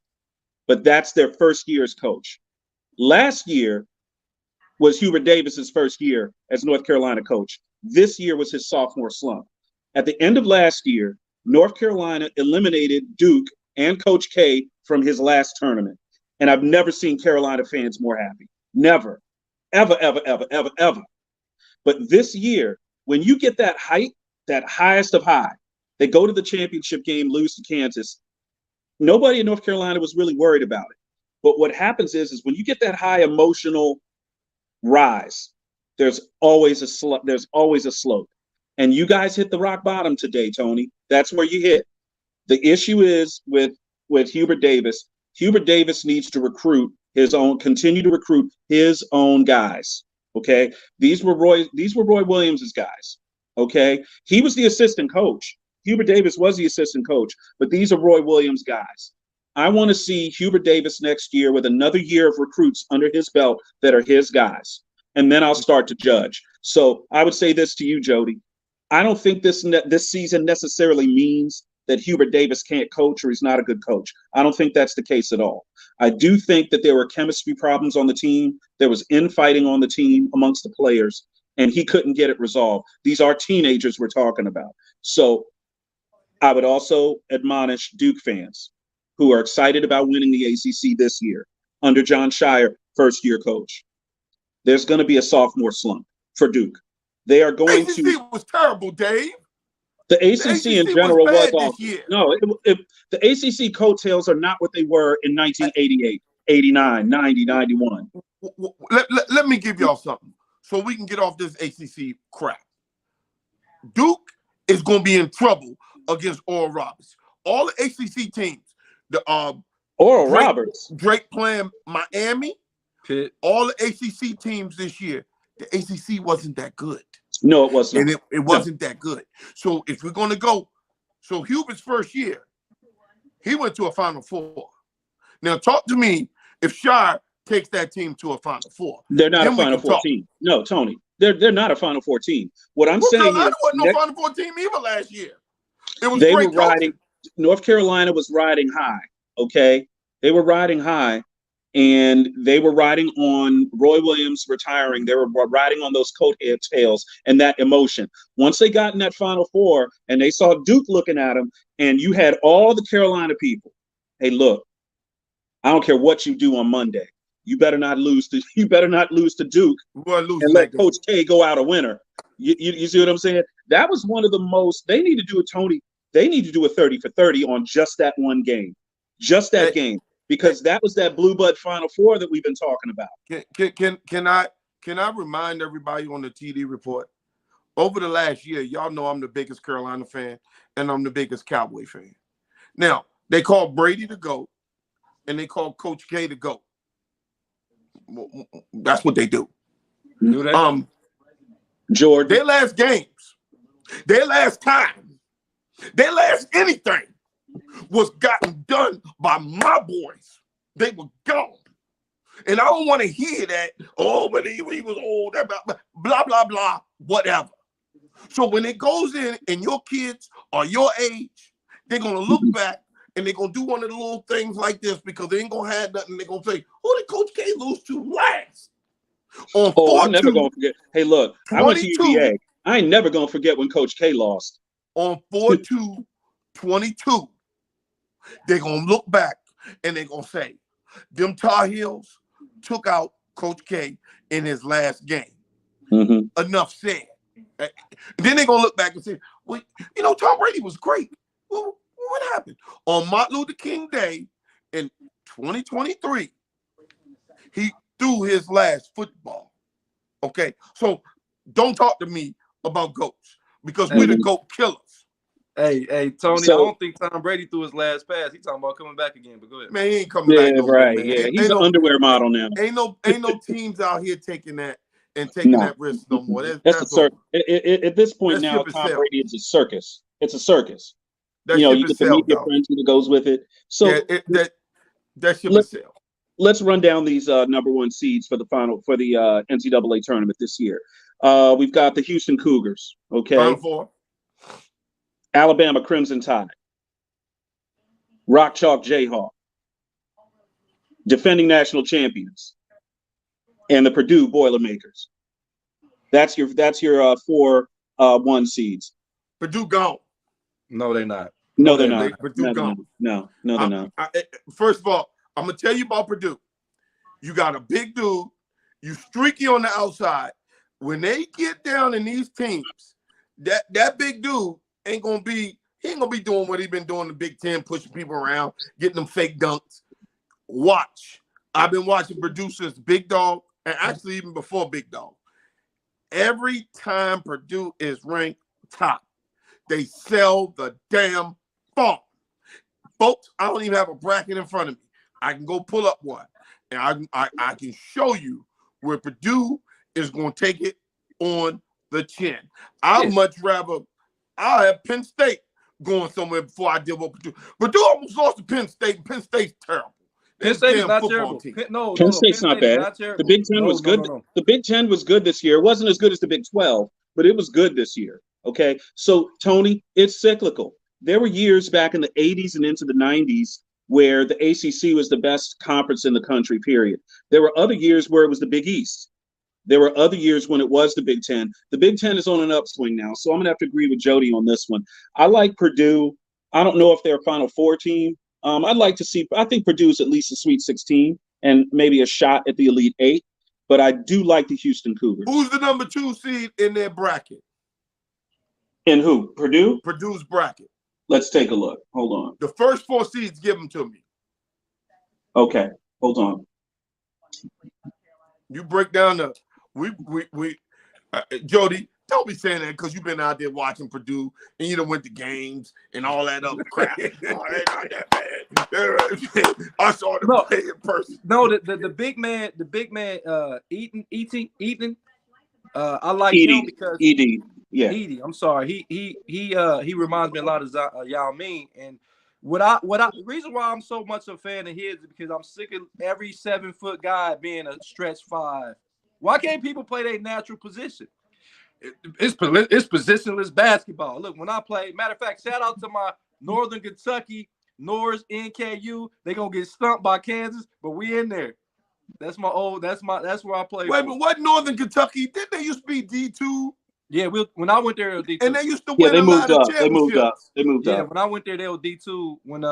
But that's their first year as coach. Last year was Hubert Davis's first year as North Carolina coach. This year was his sophomore slump. At the end of last year, North Carolina eliminated Duke and Coach K from his last tournament. And I've never seen Carolina fans more happy. Never. Ever, ever, ever, ever, ever. But this year, when you get that height, that highest of high, they go to the championship game, lose to Kansas. Nobody in North Carolina was really worried about it. But what happens is when you get that high emotional rise, there's always a slope. And you guys hit the rock bottom today, Tony. That's where you hit. The issue is with Hubert Davis. Hubert Davis needs to continue to recruit his own guys. Okay. These were Roy Williams' guys. Okay. He was the assistant coach. Hubert Davis was the assistant coach, but these are Roy Williams' guys. I want to see Hubert Davis next year with another year of recruits under his belt that are his guys. And then I'll start to judge. So I would say this to you, Jody. I don't think this season necessarily means that Hubert Davis can't coach or he's not a good coach. I don't think that's the case at all. I do think that there were chemistry problems on the team. There was infighting on the team amongst the players, and he couldn't get it resolved. These are teenagers we're talking about. So I would also admonish Duke fans who are excited about winning the ACC this year under Jon Scheyer, first-year coach. There's going to be a sophomore slump for Duke. They are going ACC was terrible, Dave. The ACC in general was awful. Year. No, the ACC coattails are not what they were in 1988, 89, 90, 91. Let me give y'all something so we can get off this ACC crap. Duke is going to be in trouble against Oral Roberts. All the ACC teams, Oral Roberts, Drake playing Miami, Pitt. All the ACC teams this year, the ACC wasn't that good. No, it wasn't. And it wasn't that good. So if we're going to go, so Hubert's first year, he went to a Final Four. Now talk to me if Scheyer takes that team to a Final Four. They're not a Final Four team. No, Tony, they're not a Final Four team. What I'm saying is, wasn't no Final Four team either last year. It was they great were riding. North Carolina was riding high. Okay, they were riding high. And they were riding on Roy Williams retiring. They were riding on those coattails and that emotion. Once they got in that Final Four and they saw Duke looking at them, and you had all the Carolina people, hey, look, I don't care what you do on Monday. you better not lose to Duke and let Coach K go out a winner. You see what I'm saying? That was one of the most. They need to do it, Tony. They need to do a 30 for 30 on just that one game, just that game, because that was that Blue Blood Final Four that we've been talking about. Can I remind everybody on the TD report? Over the last year, y'all know I'm the biggest Carolina fan and I'm the biggest Cowboy fan. Now, they call Brady the GOAT and they call Coach K the GOAT. That's what they do. Jordan. Their last games, their last time, their last anything was gotten done by my boys. They were gone. And I don't want to hear that, but he was old, blah, blah, blah, whatever. So when it goes in and your kids are your age, they're going to look back and they're going to do one of the little things like this because they ain't going to have nothing. They're going to say, who did Coach K lose to last? I'm never going to forget. Hey, look, I went to UVA. I ain't never going to forget when Coach K lost. On 4-2-22, they're going to look back and they're going to say, them Tar Heels took out Coach K in his last game. Enough said. And then they're going to look back and say, well, Tom Brady was great. Well, what happened? On Martin Luther King Day in 2023, he threw his last football. Okay? So don't talk to me about GOATs because we're the GOAT killers. Hey, Tony, I don't think Tom Brady threw his last pass. He's talking about coming back again, but go ahead. Man, he ain't coming back. Right. Man. Yeah, he's an underwear model now. Ain't no teams out here taking that that risk no more. That's a circus. At this point now, Tom Brady is a circus. It's a circus. You get the media frenzy that goes with it. So that ship is sailed. Let's run down these number one seeds for the NCAA tournament this year. We've got the Houston Cougars. Okay. Final Four. Alabama Crimson Tide. Rock Chalk Jayhawk. Defending national champions. And the Purdue Boilermakers. That's your 4-1 seeds. Purdue gone. No, they're not. No, they're not. Purdue gone. No, they're not. First of all, I'm gonna tell you about Purdue. You got a big dude. You streaky on the outside. When they get down in these teams, that big dude ain't gonna be doing what he's been doing in the Big Ten, pushing people around, getting them fake dunks. Watch. I've been watching Purdue since Big Dog, and actually even before Big Dog. Every time Purdue is ranked top, they sell the damn farm. Folks, I don't even have a bracket in front of me. I can go pull up one, and I can show you where Purdue is going to take it on the chin. I'll have Penn State going somewhere before I deal with Purdue. Purdue almost lost to Penn State. Penn State's terrible. Penn State is not terrible. Penn State's not bad. The Big Ten was good. No. The Big Ten was good this year. It wasn't as good as the Big 12, but it was good this year. Okay, so Tony, it's cyclical. There were years back in the 80s and into the 90s where the ACC was the best conference in the country, period. There were other years where it was the Big East. There were other years when it was the Big Ten. The Big Ten is on an upswing now, so I'm going to have to agree with Jody on this one. I like Purdue. I don't know if they're a Final Four team. I'd like to see – I think Purdue's at least a Sweet 16 and maybe a shot at the Elite 8, but I do like the Houston Cougars. Who's the number 2 seed in their bracket? And who? Purdue? Purdue's bracket. Let's take a look. Hold on. The first 4 seeds, give them to me. Okay. Hold on. You break down the Jody, don't be saying that because you've been out there watching Purdue and you done went to games and all that other crap. Not that bad. I saw them play in person. No, the big man, Eaton. I like him because Edey. Yeah. Edey. I'm sorry. He reminds me a lot of Yao Ming. And the reason why I'm so much a fan of his is because I'm sick of every 7-foot guy being a stretch 5. Why can't people play their natural position? It's positionless basketball. Look, when I play, matter of fact, shout out to my Northern Kentucky, Norris, NKU. They're gonna get stumped by Kansas, but we in there. That's where I play. Wait, but what Northern Kentucky? Didn't they used to be D2? Yeah, when I went there, it was D2. And they used to win they a moved lot up. of They moved up. Yeah, when I went there, they were D2. When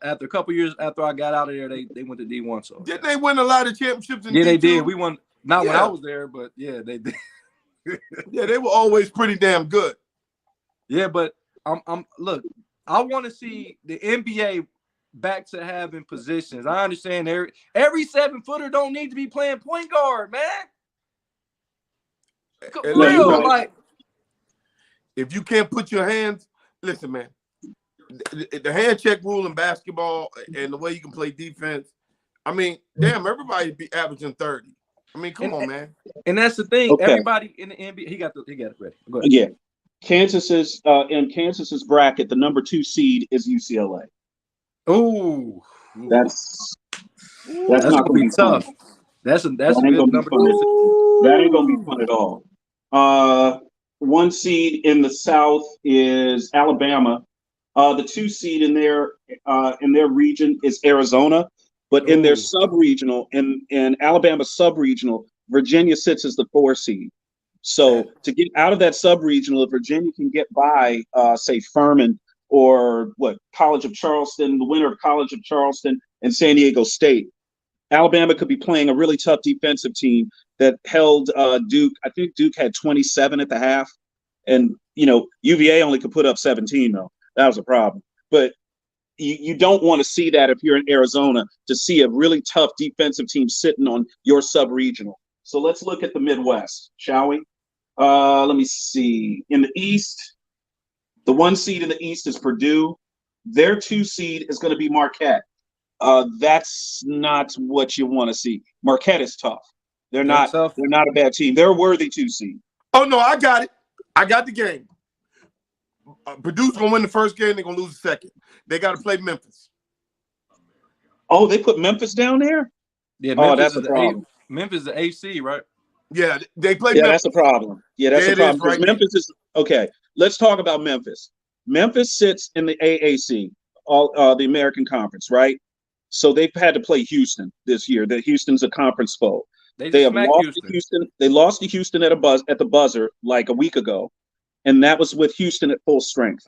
after a couple years after I got out of there, they went to D1. So didn't they win a lot of championships in yeah, D2? they did. We won not when I Yeah. was there, but yeah, they did. Yeah, they were always pretty damn good. Yeah, but I'm look, I want to see the NBA back to having positions. I understand every 7-footer don't need to be playing point guard, man. And No, you're Real, right. like if you can't put your hands, listen, man. The hand check rule in basketball and the way you can play defense. I mean, damn, everybody be averaging 30. I mean, come on, man. and that's the thing. Okay. Everybody in the NBA, he got it ready. Go ahead. Yeah. Kansas's in Kansas's bracket, the number 2 seed is UCLA. Ooh, That's that's not gonna be tough. Fun. That's a That good ain't gonna be number. fun. That ain't gonna be fun at all. 1 seed in the South is Alabama. The 2 seed in their region is Arizona, but in their sub-regional, in Alabama sub-regional, Virginia sits as the 4 seed. So to get out of that sub-regional, if Virginia can get by, say, Furman or College of Charleston, the winner of College of Charleston and San Diego State, Alabama could be playing a really tough defensive team that held Duke. I think Duke had 27 at the half, and UVA only could put up 17 though. That was a problem. But you don't want to see that if you're in Arizona, to see a really tough defensive team sitting on your sub-regional. So let's look at the Midwest, shall we? Let me see. In the East, the 1 seed in the East is Purdue. Their 2 seed is going to be Marquette. That's not what you want to see. Marquette is tough. They're not a bad team. They're a worthy 2 seed. Oh, no, I got it. I got the game. Purdue's going to win the first game. They're going to lose the second. They got to play Memphis. Oh, they put Memphis down there? Yeah, Memphis that's a problem. Memphis is the AC, right? Yeah, they play Memphis. Memphis. That's a problem. Yeah, that's a problem. Right, Memphis is – okay, let's talk about Memphis. Memphis sits in the AAC, the American Conference, right? So they've had to play Houston this year. Houston's a conference foe. They have lost to Houston. They lost to Houston at the buzzer like a week ago, and that was with Houston at full strength.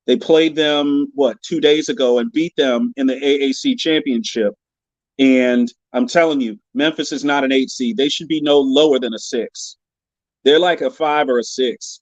They played them 2 days ago and beat them in the AAC championship. And I'm telling you, Memphis is not an 8 seed. They should be no lower than a 6. They're like a 5 or a 6.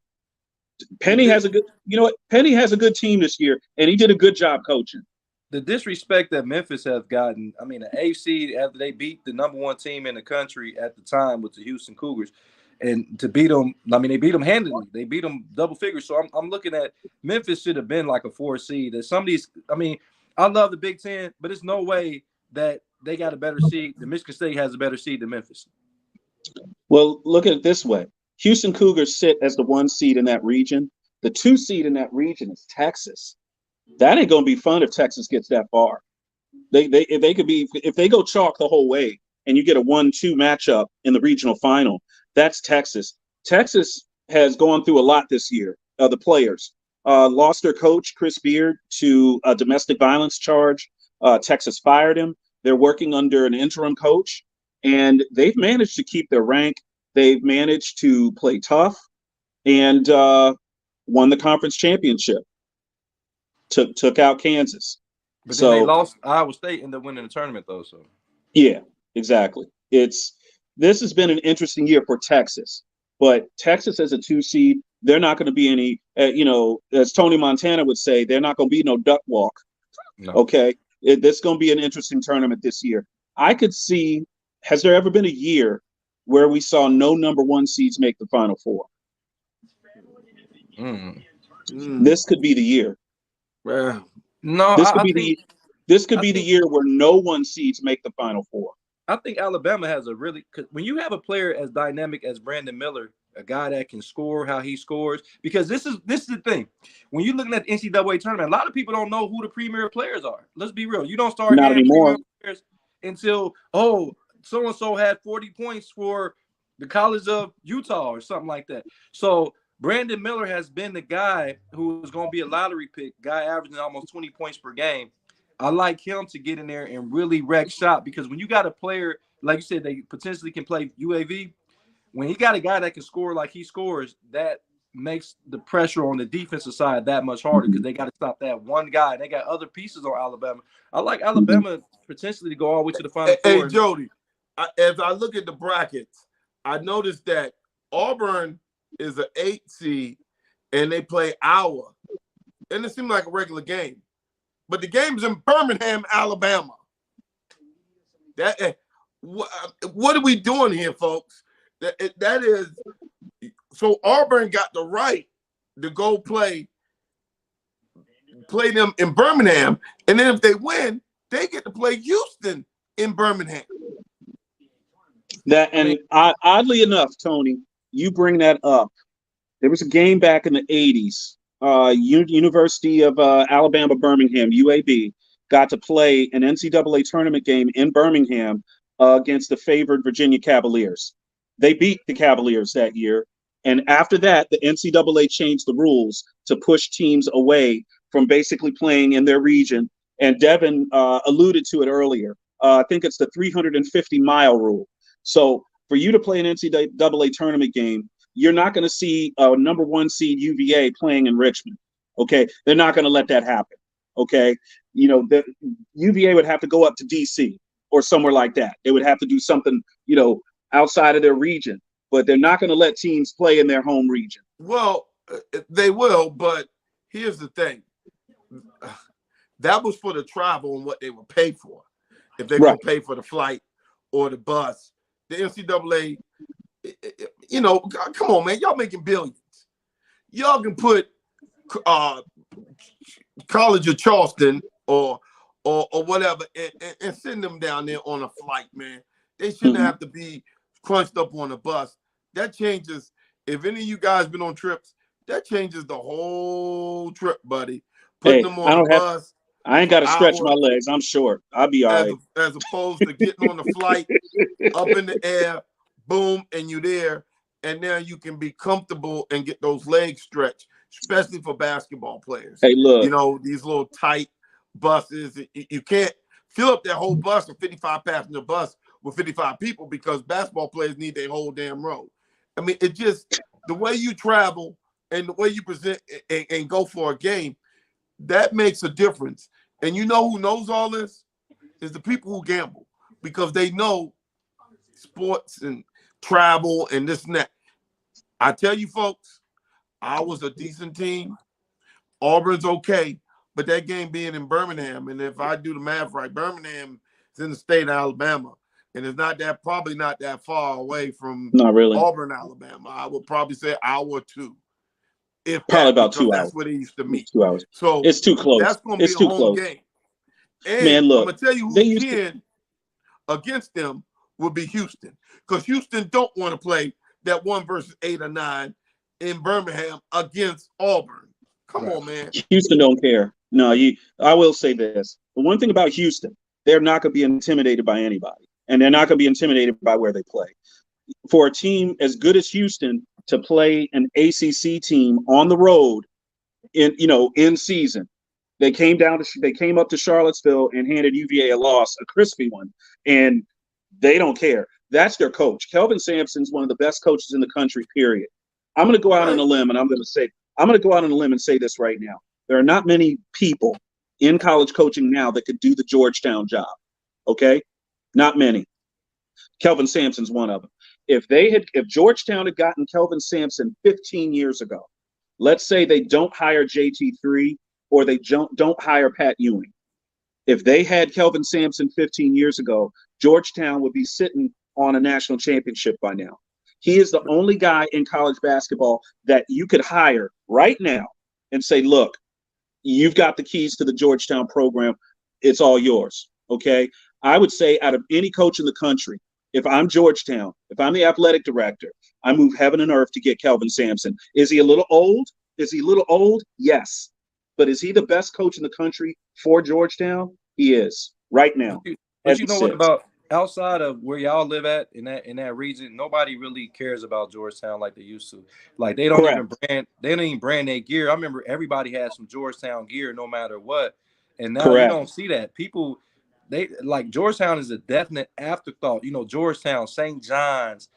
Penny has a good team this year, and he did a good job coaching. The disrespect that Memphis has gotten, I mean, the 8 seed after they beat the number 1 team in the country at the time with the Houston Cougars, and to beat them, I mean, they beat them handily. They beat them double figures. So I'm looking at Memphis should have been like a 4 seed. That some of these, I mean, I love the Big Ten, but it's no way that they got a better seed. The Michigan State has a better seed than Memphis. Well, look at it this way. Houston Cougars sit as the 1 seed in that region. The 2 seed in that region is Texas. That ain't gonna be fun if Texas gets that far. If they go chalk the whole way and you get a 1-2 matchup in the regional final, that's Texas. Texas has gone through a lot this year. The players lost their coach Chris Beard to a domestic violence charge. Texas fired him. They're working under an interim coach, and they've managed to keep their rank. They've managed to play tough and won the conference championship. Took out Kansas. But then they lost Iowa State, ended up winning the tournament, though. So yeah, exactly. This has been an interesting year for Texas, but Texas as a 2 seed, they're not going to be any, as Tony Montana would say, they're not going to be no duck walk. No. Okay, this is going to be an interesting tournament this year. I could see. Has there ever been a year where we saw no number 1 seeds make the Final Four? This could be the year. No, this could be the year where no 1 seeds make the Final Four. I think Alabama has because when you have a player as dynamic as Brandon Miller, a guy that can score how he scores, because this is the thing. When you're looking at the NCAA tournament, a lot of people don't know who the premier players are. Let's be real. You don't start not anymore players until so-and-so had 40 points for the College of Utah or something like that. So Brandon Miller has been the guy who is going to be a lottery pick, guy averaging almost 20 points per game. I like him to get in there and really wreck shop, because when you got a player, like you said, they potentially can play UAV. When he got a guy that can score like he scores, that makes the pressure on the defensive side that much harder because they got to stop that one guy. And they got other pieces on Alabama. I like Alabama potentially to go all the way to the Final Hey, Four. Jody, as I look at the brackets, I noticed that Auburn is an 8 seed and they play Iowa. And it seemed like a regular game. But the game's in Birmingham, Alabama. What are we doing here, folks? That is so Auburn got the right to go play them in Birmingham, and then if they win, they get to play Houston in Birmingham. Oddly enough, Tony, you bring that up. There was a game back in the 80s. University of Alabama, Birmingham, UAB, got to play an NCAA tournament game in Birmingham against the favored Virginia Cavaliers. They beat the Cavaliers that year. And after that, the NCAA changed the rules to push teams away from basically playing in their region. And Devin alluded to it earlier. I think it's the 350-mile rule. So for you to play an NCAA tournament game, you're not going to see a number 1 seed UVA playing in Richmond. Okay, they're not going to let that happen. Okay, the UVA would have to go up to DC or somewhere like that. They would have to do something, outside of their region, but they're not going to let teams play in their home region. Well, they will, but here's the thing. That was for the travel and what they would pay for. If they're going to pay for the flight or the bus, the NCAA, come on, man. Y'all making billions. Y'all can put College of Charleston or whatever and send them down there on a flight, man. They shouldn't have to be crunched up on a bus. That changes. If any of you guys been on trips, that changes the whole trip, buddy. Putting them on a bus. I ain't got to stretch my legs. I'm short. I'll be all right. As opposed to getting on the flight up in the air, boom, and you're there. And now you can be comfortable and get those legs stretched, especially for basketball players. Hey, look. These little tight buses. You can't fill up that whole bus, a 55-passenger bus with 55 people because basketball players need their whole damn row. I mean, it just, the way you travel and the way you present and go for a game, that makes a difference. And you know who knows all this? Is the people who gamble because they know sports and travel and this and that. I tell you, folks, I was a decent team. Auburn's okay, but that game being in Birmingham, and if I do the math right, Birmingham is in the state of Alabama, and it's probably not that far away from Auburn, Alabama. I would probably say an hour or two. Probably about 2 hours. That's where they used to meet. 2 hours. So it's too close. That's going to be a home game. And man, look, I'm going to tell you who's in against them will be Houston, because Houston don't want to play that 1 versus 8 or 9 in Birmingham against Auburn. Come on, man. Houston don't care. No, I will say this. The one thing about Houston, they're not going to be intimidated by anybody, and they're not going to be intimidated by where they play. For a team as good as Houston to play an ACC team on the road in season, they came up to Charlottesville and handed UVA a loss, a crispy one, and they don't care. That's their coach. Kelvin Sampson's one of the best coaches in the country, period. I'm going to go out on a limb, and I'm going to go out on a limb and say this right now. There are not many people in college coaching now that could do the Georgetown job. Okay? Not many. Kelvin Sampson's one of them. If Georgetown had gotten Kelvin Sampson 15 years ago, let's say they don't hire JT3 or they don't hire Pat Ewing. If they had Kelvin Sampson 15 years ago, Georgetown would be sitting on a national championship by now. He is the only guy in college basketball that you could hire right now and say, look, you've got the keys to the Georgetown program. It's all yours. Okay. I would say out of any coach in the country, if I'm Georgetown, if I'm the athletic director, I move heaven and earth to get Kelvin Sampson. Is he a little old? Yes. But is he the best coach in the country for Georgetown? He is right now. But you know what about outside of where y'all live at in that region, nobody really cares about Georgetown like they used to. Like they don't even brand their gear. I remember everybody had some Georgetown gear no matter what. And now you don't see that. People, they like Georgetown is a definite afterthought. Georgetown, St. John's,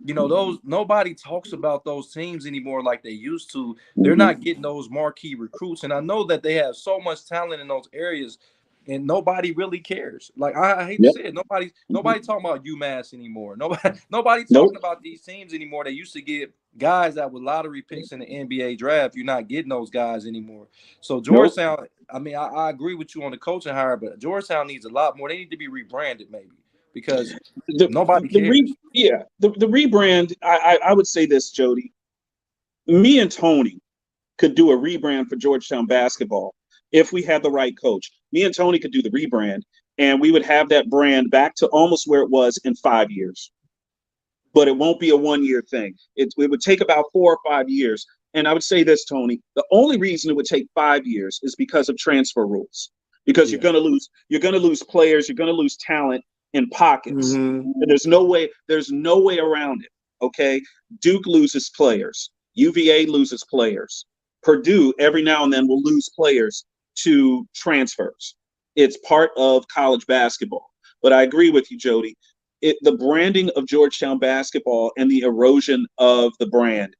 you know, those nobody talks about those teams anymore like they used to. They're not getting those marquee recruits, and I know that they have so much talent in those areas, and nobody really cares. Like I hate to say it, nobody talking about UMass anymore. Nobody talking about these teams anymore. They used to get guys that were lottery picks in the NBA draft. You're not getting those guys anymore. So Georgetown, I mean, I agree with you on the coaching hire, but Georgetown needs a lot more. They need to be rebranded maybe, because nobody cares. The rebrand, I would say this, Jody. Me and Tony could do a rebrand for Georgetown basketball if we had the right coach. Me and Tony could do the rebrand, and we would have that brand back to almost where it was in 5 years. But it won't be a 1 year thing. It would take about 4 or 5 years. And I would say this, Tony, the only reason it would take 5 years is because of transfer rules. Because you're going to lose players, you're going to lose talent in pockets. And there's no way around it. Okay. Duke loses players. UVA loses players. Purdue every now and then will lose players to transfers. It's part of college basketball. But I agree with you, Jody. The branding of Georgetown basketball and the erosion of the brand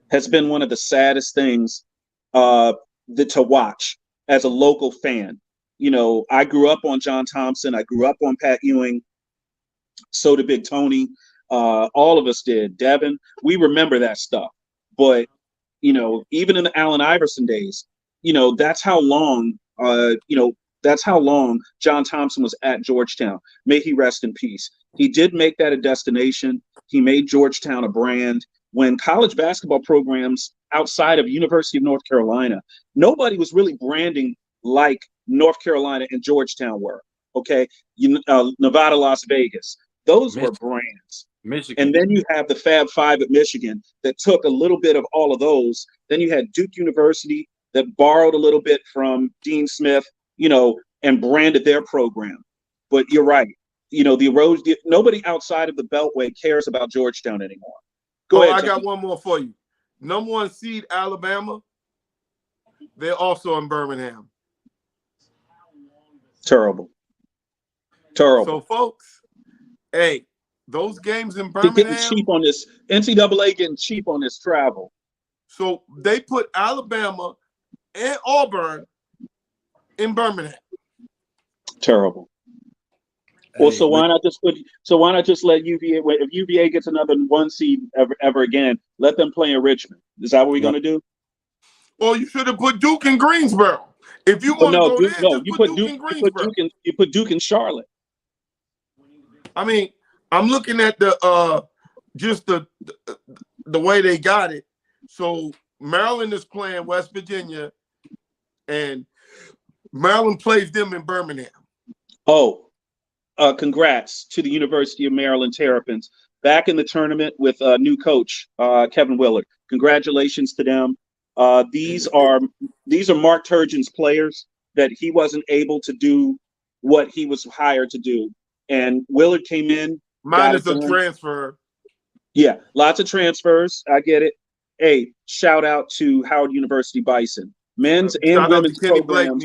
has been one of the saddest things to watch as a local fan. You know, I grew up on John Thompson. I grew up on Pat Ewing. So did Big Tony. All of us did. Devin, we remember that stuff. But, you know, even in the Allen Iverson days, you know, that's how long John Thompson was at Georgetown. May he rest in peace. He did make that a destination. He made Georgetown a brand. When college basketball programs outside of University of North Carolina, nobody was really branding like North Carolina and Georgetown were. Okay, Nevada, Las Vegas, those were brands. Michigan. And then you have the Fab Five at Michigan that took a little bit of all of those. Then you had Duke University that borrowed a little bit from Dean Smith, you know, and branded their program. But you're right. You know, the erosion, nobody outside of the Beltway cares about Georgetown anymore. Go ahead. I got one more for you. Number 1 seed, Alabama. They're also in Birmingham. Terrible. So, folks, hey, those games in Birmingham. They're getting cheap on this. NCAA getting cheap on this travel. So they put Alabama and Auburn in Birmingham. Terrible. Well, so why not just let UVA? If UVA gets another 1 seed ever again, let them play in Richmond. Is that what we're going to do? Well, you should have put Duke in Greensboro. If you want to go there, you put Duke in Greensboro. You put Duke in Charlotte. I mean, I'm looking at the just the way they got it. So Maryland is playing West Virginia, and Maryland plays them in Birmingham. Oh. Congrats to the University of Maryland Terrapins back in the tournament with new coach Kevin Willard. Congratulations to them. These are Mark Turgeon's players that he wasn't able to do what he was hired to do, and Willard came in. Minus a transfer. Yeah, lots of transfers. I get it. Hey, shout out to Howard University Bison, men's and women's programs.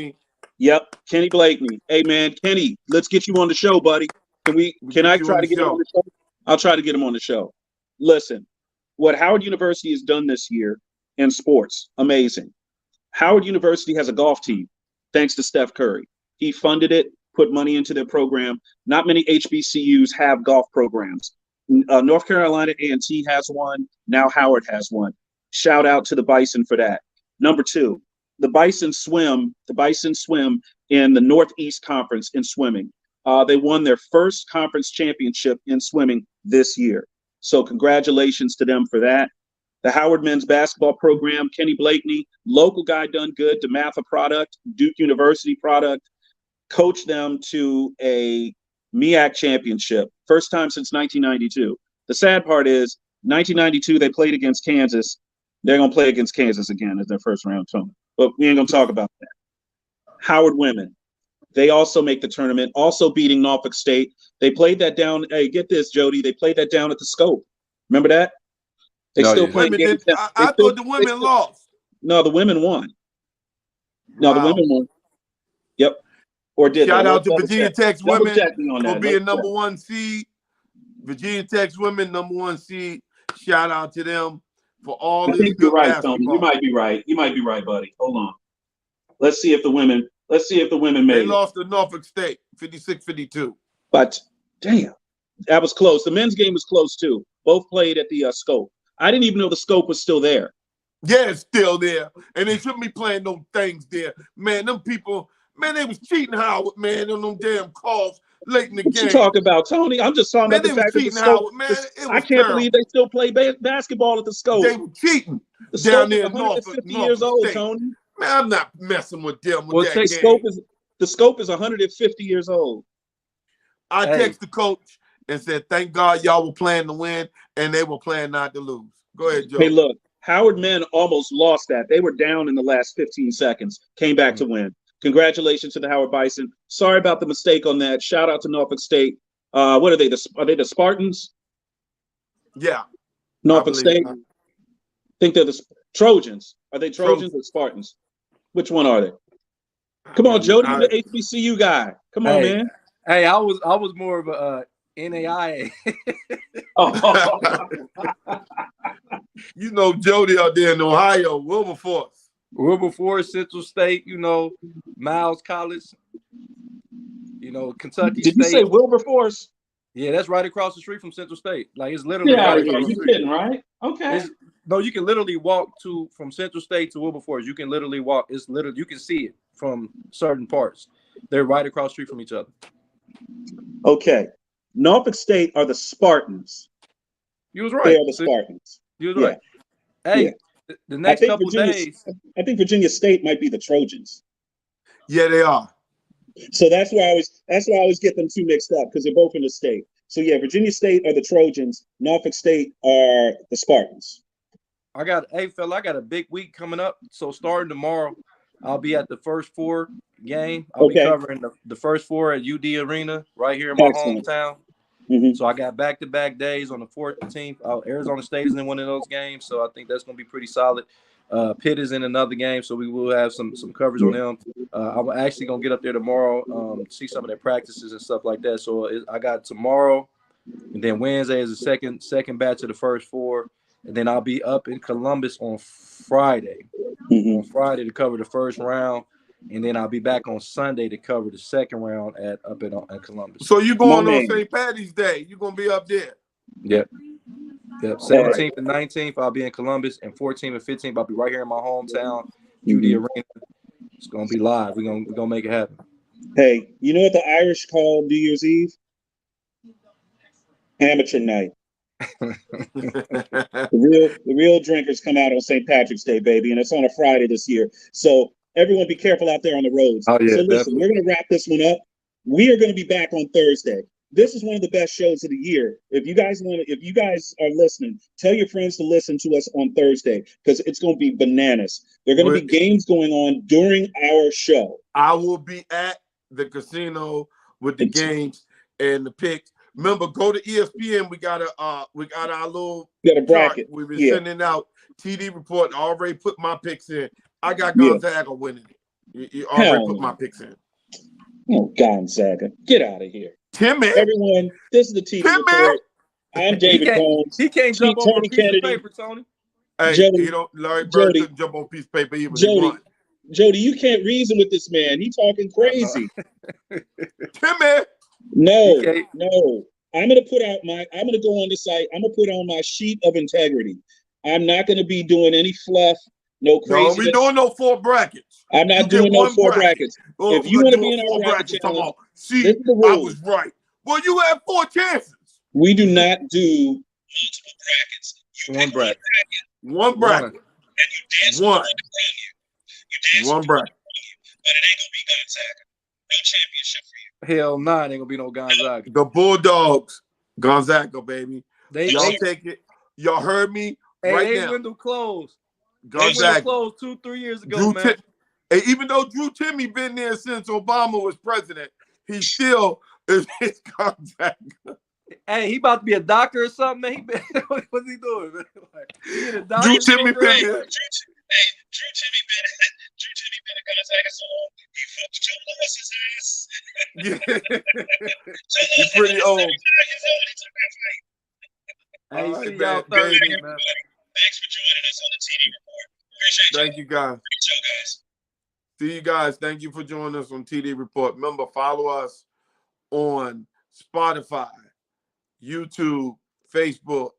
Yep, Kenny Blakeney. Hey man, Kenny, let's get you on the show, buddy. Can I try to get him on the show? I'll try to get him on the show. Listen, what Howard University has done this year in sports, amazing. Howard University has a golf team, thanks to Steph Curry. He funded it, put money into their program. Not many HBCUs have golf programs. North Carolina A&T has one. Now Howard has one. Shout out to the Bison for that. Number 2. The Bison swim in the Northeast Conference in swimming. They won their first conference championship in swimming this year. So congratulations to them for that. The Howard men's basketball program, Kenny Blakeney, local guy done good, DeMatha product, Duke University product, coached them to a MEAC championship. First time since 1992. The sad part is 1992, they played against Kansas. They're going to play against Kansas again as their first round tournament. But we ain't going to talk about that. Howard women, they also make the tournament, also beating Norfolk State. They played that down. Hey, get this, Jody. They played that down at the Scope. Remember that? They still playing games. I thought the women lost. No, the women won. No, the women won. Yep. Or did Shout out to Virginia Tech's women for being number 1 seed. Virginia Tech's women, #1 seed. Shout out to them for all I this think good you're right, basketball. Tony. You might be right. You might be right, buddy. Hold on. Let's see if the women made They it. lost to Norfolk State, 56-52. But damn, that was close. The men's game was close too. Both played at the Scope. I didn't even know the Scope was still there. Yeah, it's still there. And they shouldn't be playing no things there. Man, them people, man, they was cheating Howard, man, on them damn calls late in the What game. you talking about, Tony? I'm just talking Man, about the they was fact that the cheating Scope. Howard, man. It was I can't terrible. believe they still play basketball at the Scope. They were cheating The down Scope there is in 150 Norfolk years old, State. Tony. Man, I'm not messing with them with Well, that take game. The Scope is 150 years old. I Hey. texted the coach and said, thank God y'all were playing to win, and they were playing not to lose. Go ahead, Joe. Hey, look, Howard men almost lost that. They were down in the last 15 seconds, came back to win. Congratulations to the Howard Bison. Sorry about the mistake on that. Shout out to Norfolk State. What are they? Are they the Spartans? Yeah. Norfolk I State? believe I think they're the Trojans. Are they Trojans or Spartans? Which one are they? Come on, Jody, you're the HBCU guy. Come on, man. Hey, I was more of a NAIA. You know Jody out there in Ohio, Wilberforce. Wilberforce, Central State, Miles College, Kentucky Did State. you say Wilberforce? Yeah, that's right across the street from Central State. Like, it's literally Get out right of here. across the You're street. kidding, right? Okay. No, you can literally walk from Central State to Wilberforce. You can literally walk. It's literally, you can see it from certain parts. They're right across the street from each other. Okay. Norfolk State are the Spartans. You was right. They are the Spartans. You was right. Hey, the next couple days. I think Virginia State might be the Trojans. Yeah, they are. So that's why I always get them two mixed up, because they're both in the state. So yeah, Virginia State are the Trojans. Norfolk State are the Spartans. I got a big week coming up. So starting tomorrow, I'll be at the First Four game. I'll be covering the First Four at UD Arena right here in my hometown. Mm-hmm. So I got back-to-back days on the 14th. Arizona State is in one of those games, so I think that's going to be pretty solid. Pitt is in another game, so we will have some coverage on them. I'm actually going to get up there tomorrow, see some of their practices and stuff like that. So I got tomorrow, and then Wednesday is the second batch of the First Four, and then I'll be up in Columbus on Friday. On Friday to cover the first round, and then I'll be back on Sunday to cover the second round up in Columbus. So you going on St. Patty's Day? You're going to be up there? Yep. 17th and 19th, I'll be in Columbus, and 14th and 15th, I'll be right here in my hometown, UD Arena. It's going to be live. We're gonna make it happen. Hey, you know what the Irish call New Year's Eve? Amateur night. The real drinkers come out on St. Patrick's Day, baby, and it's on a Friday this year. So everyone be careful out there on the roads. Oh, yeah, so listen, definitely. We're going to wrap this one up. We are going to be back on Thursday. This is one of the best shows of the year. If you guys are listening, tell your friends to listen to us on Thursday, because it's going to be bananas. There are going to be games going on during our show. I will be at the casino with the games and the picks. Remember, go to ESPN. We got our little bracket. We've been sending out TD report. I already put my picks in. I got Gonzaga winning it. You already put my picks in. Oh, Gonzaga. Get out of here. Timmy. Everyone, this is the TD report. I'm David Combs. He can't jump over a piece of paper, Tony. Hey, Jody, Larry Bird couldn't jump on a piece of paper either. Jody, you can't reason with this man. He talking crazy. Timmy. No. I'm gonna go on the site. I'm gonna put on my sheet of integrity. I'm not gonna be doing any fluff, no crazy. No, we doing no 4 brackets. I'm not doing no 4 brackets. If you want to be in our bracket challenge, see, I was right. Well, you had 4 chances. We do not do multiple brackets. One bracket. One bracket. And you dance one. You dance one bracket. But it ain't gonna be Gonzaga. No championship for you. Hell nah, it ain't gonna be no Gonzaga. The Bulldogs, Gonzaga, baby. Y'all take it. Y'all heard me right now. Window closed. Gonzaga closed 2-3 years ago, man. And even though Drew Timmy been there since Obama was president, he still is Gonzaga. Hey, he about to be a doctor or something, man. What's he doing, man? Like, Drew Timmy been there. Drew Timmy Bennett Gonzaga, so he fucked Joe Lewis's ass. Yeah. You're pretty old. Hey, All see right, y'all man. Thursday, David. man. Thanks for joining us on the TD Report. Appreciate you. Thank you, guys. Great show, guys. See you guys. Thank you for joining us on TD Report. Remember, follow us on Spotify, YouTube, Facebook,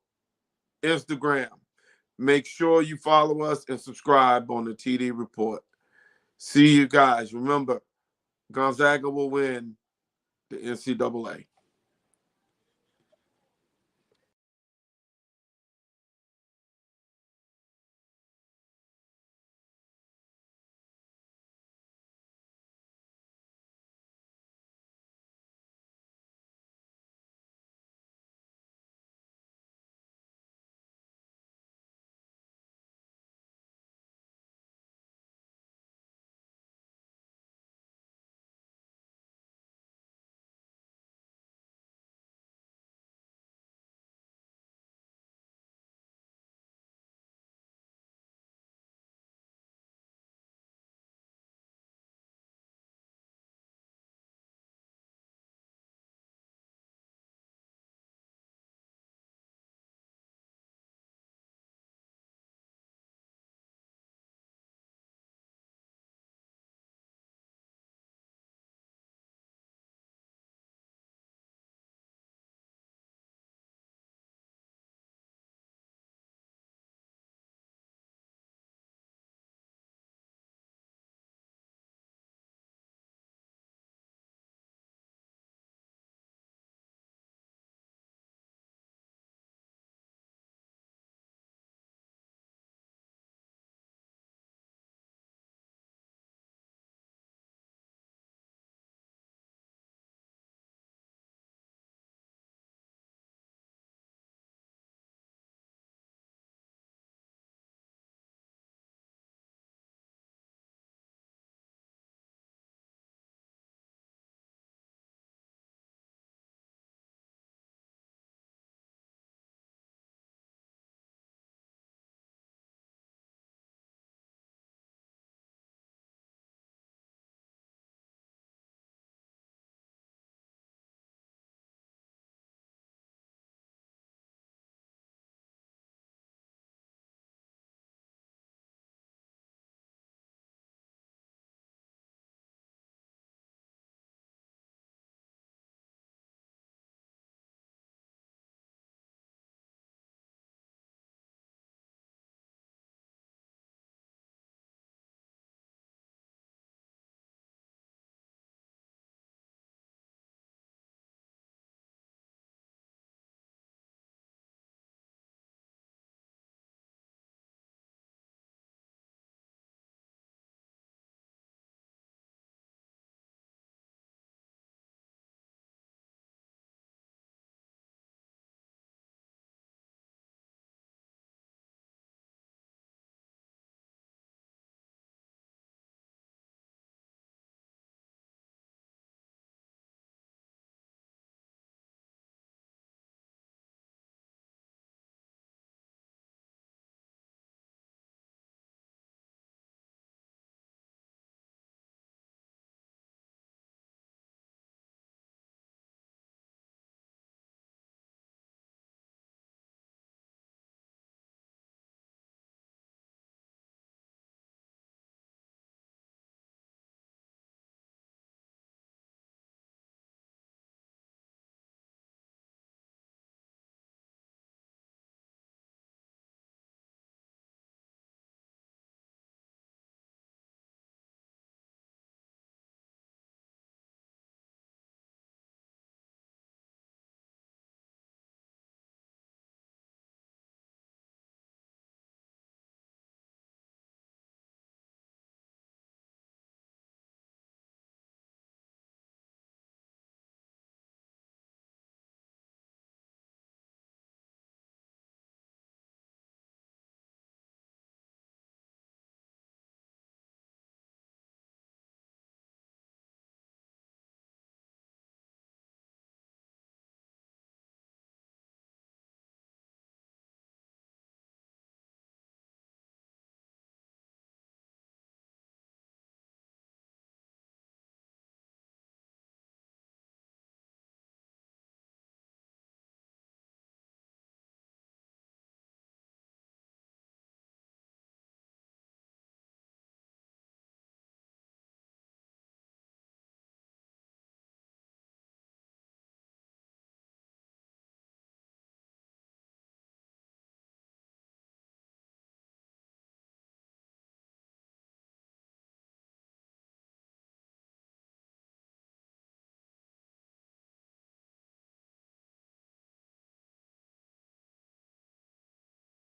Instagram. Make sure you follow us and subscribe on the TD Report. See you guys. Remember, Gonzaga will win the NCAA.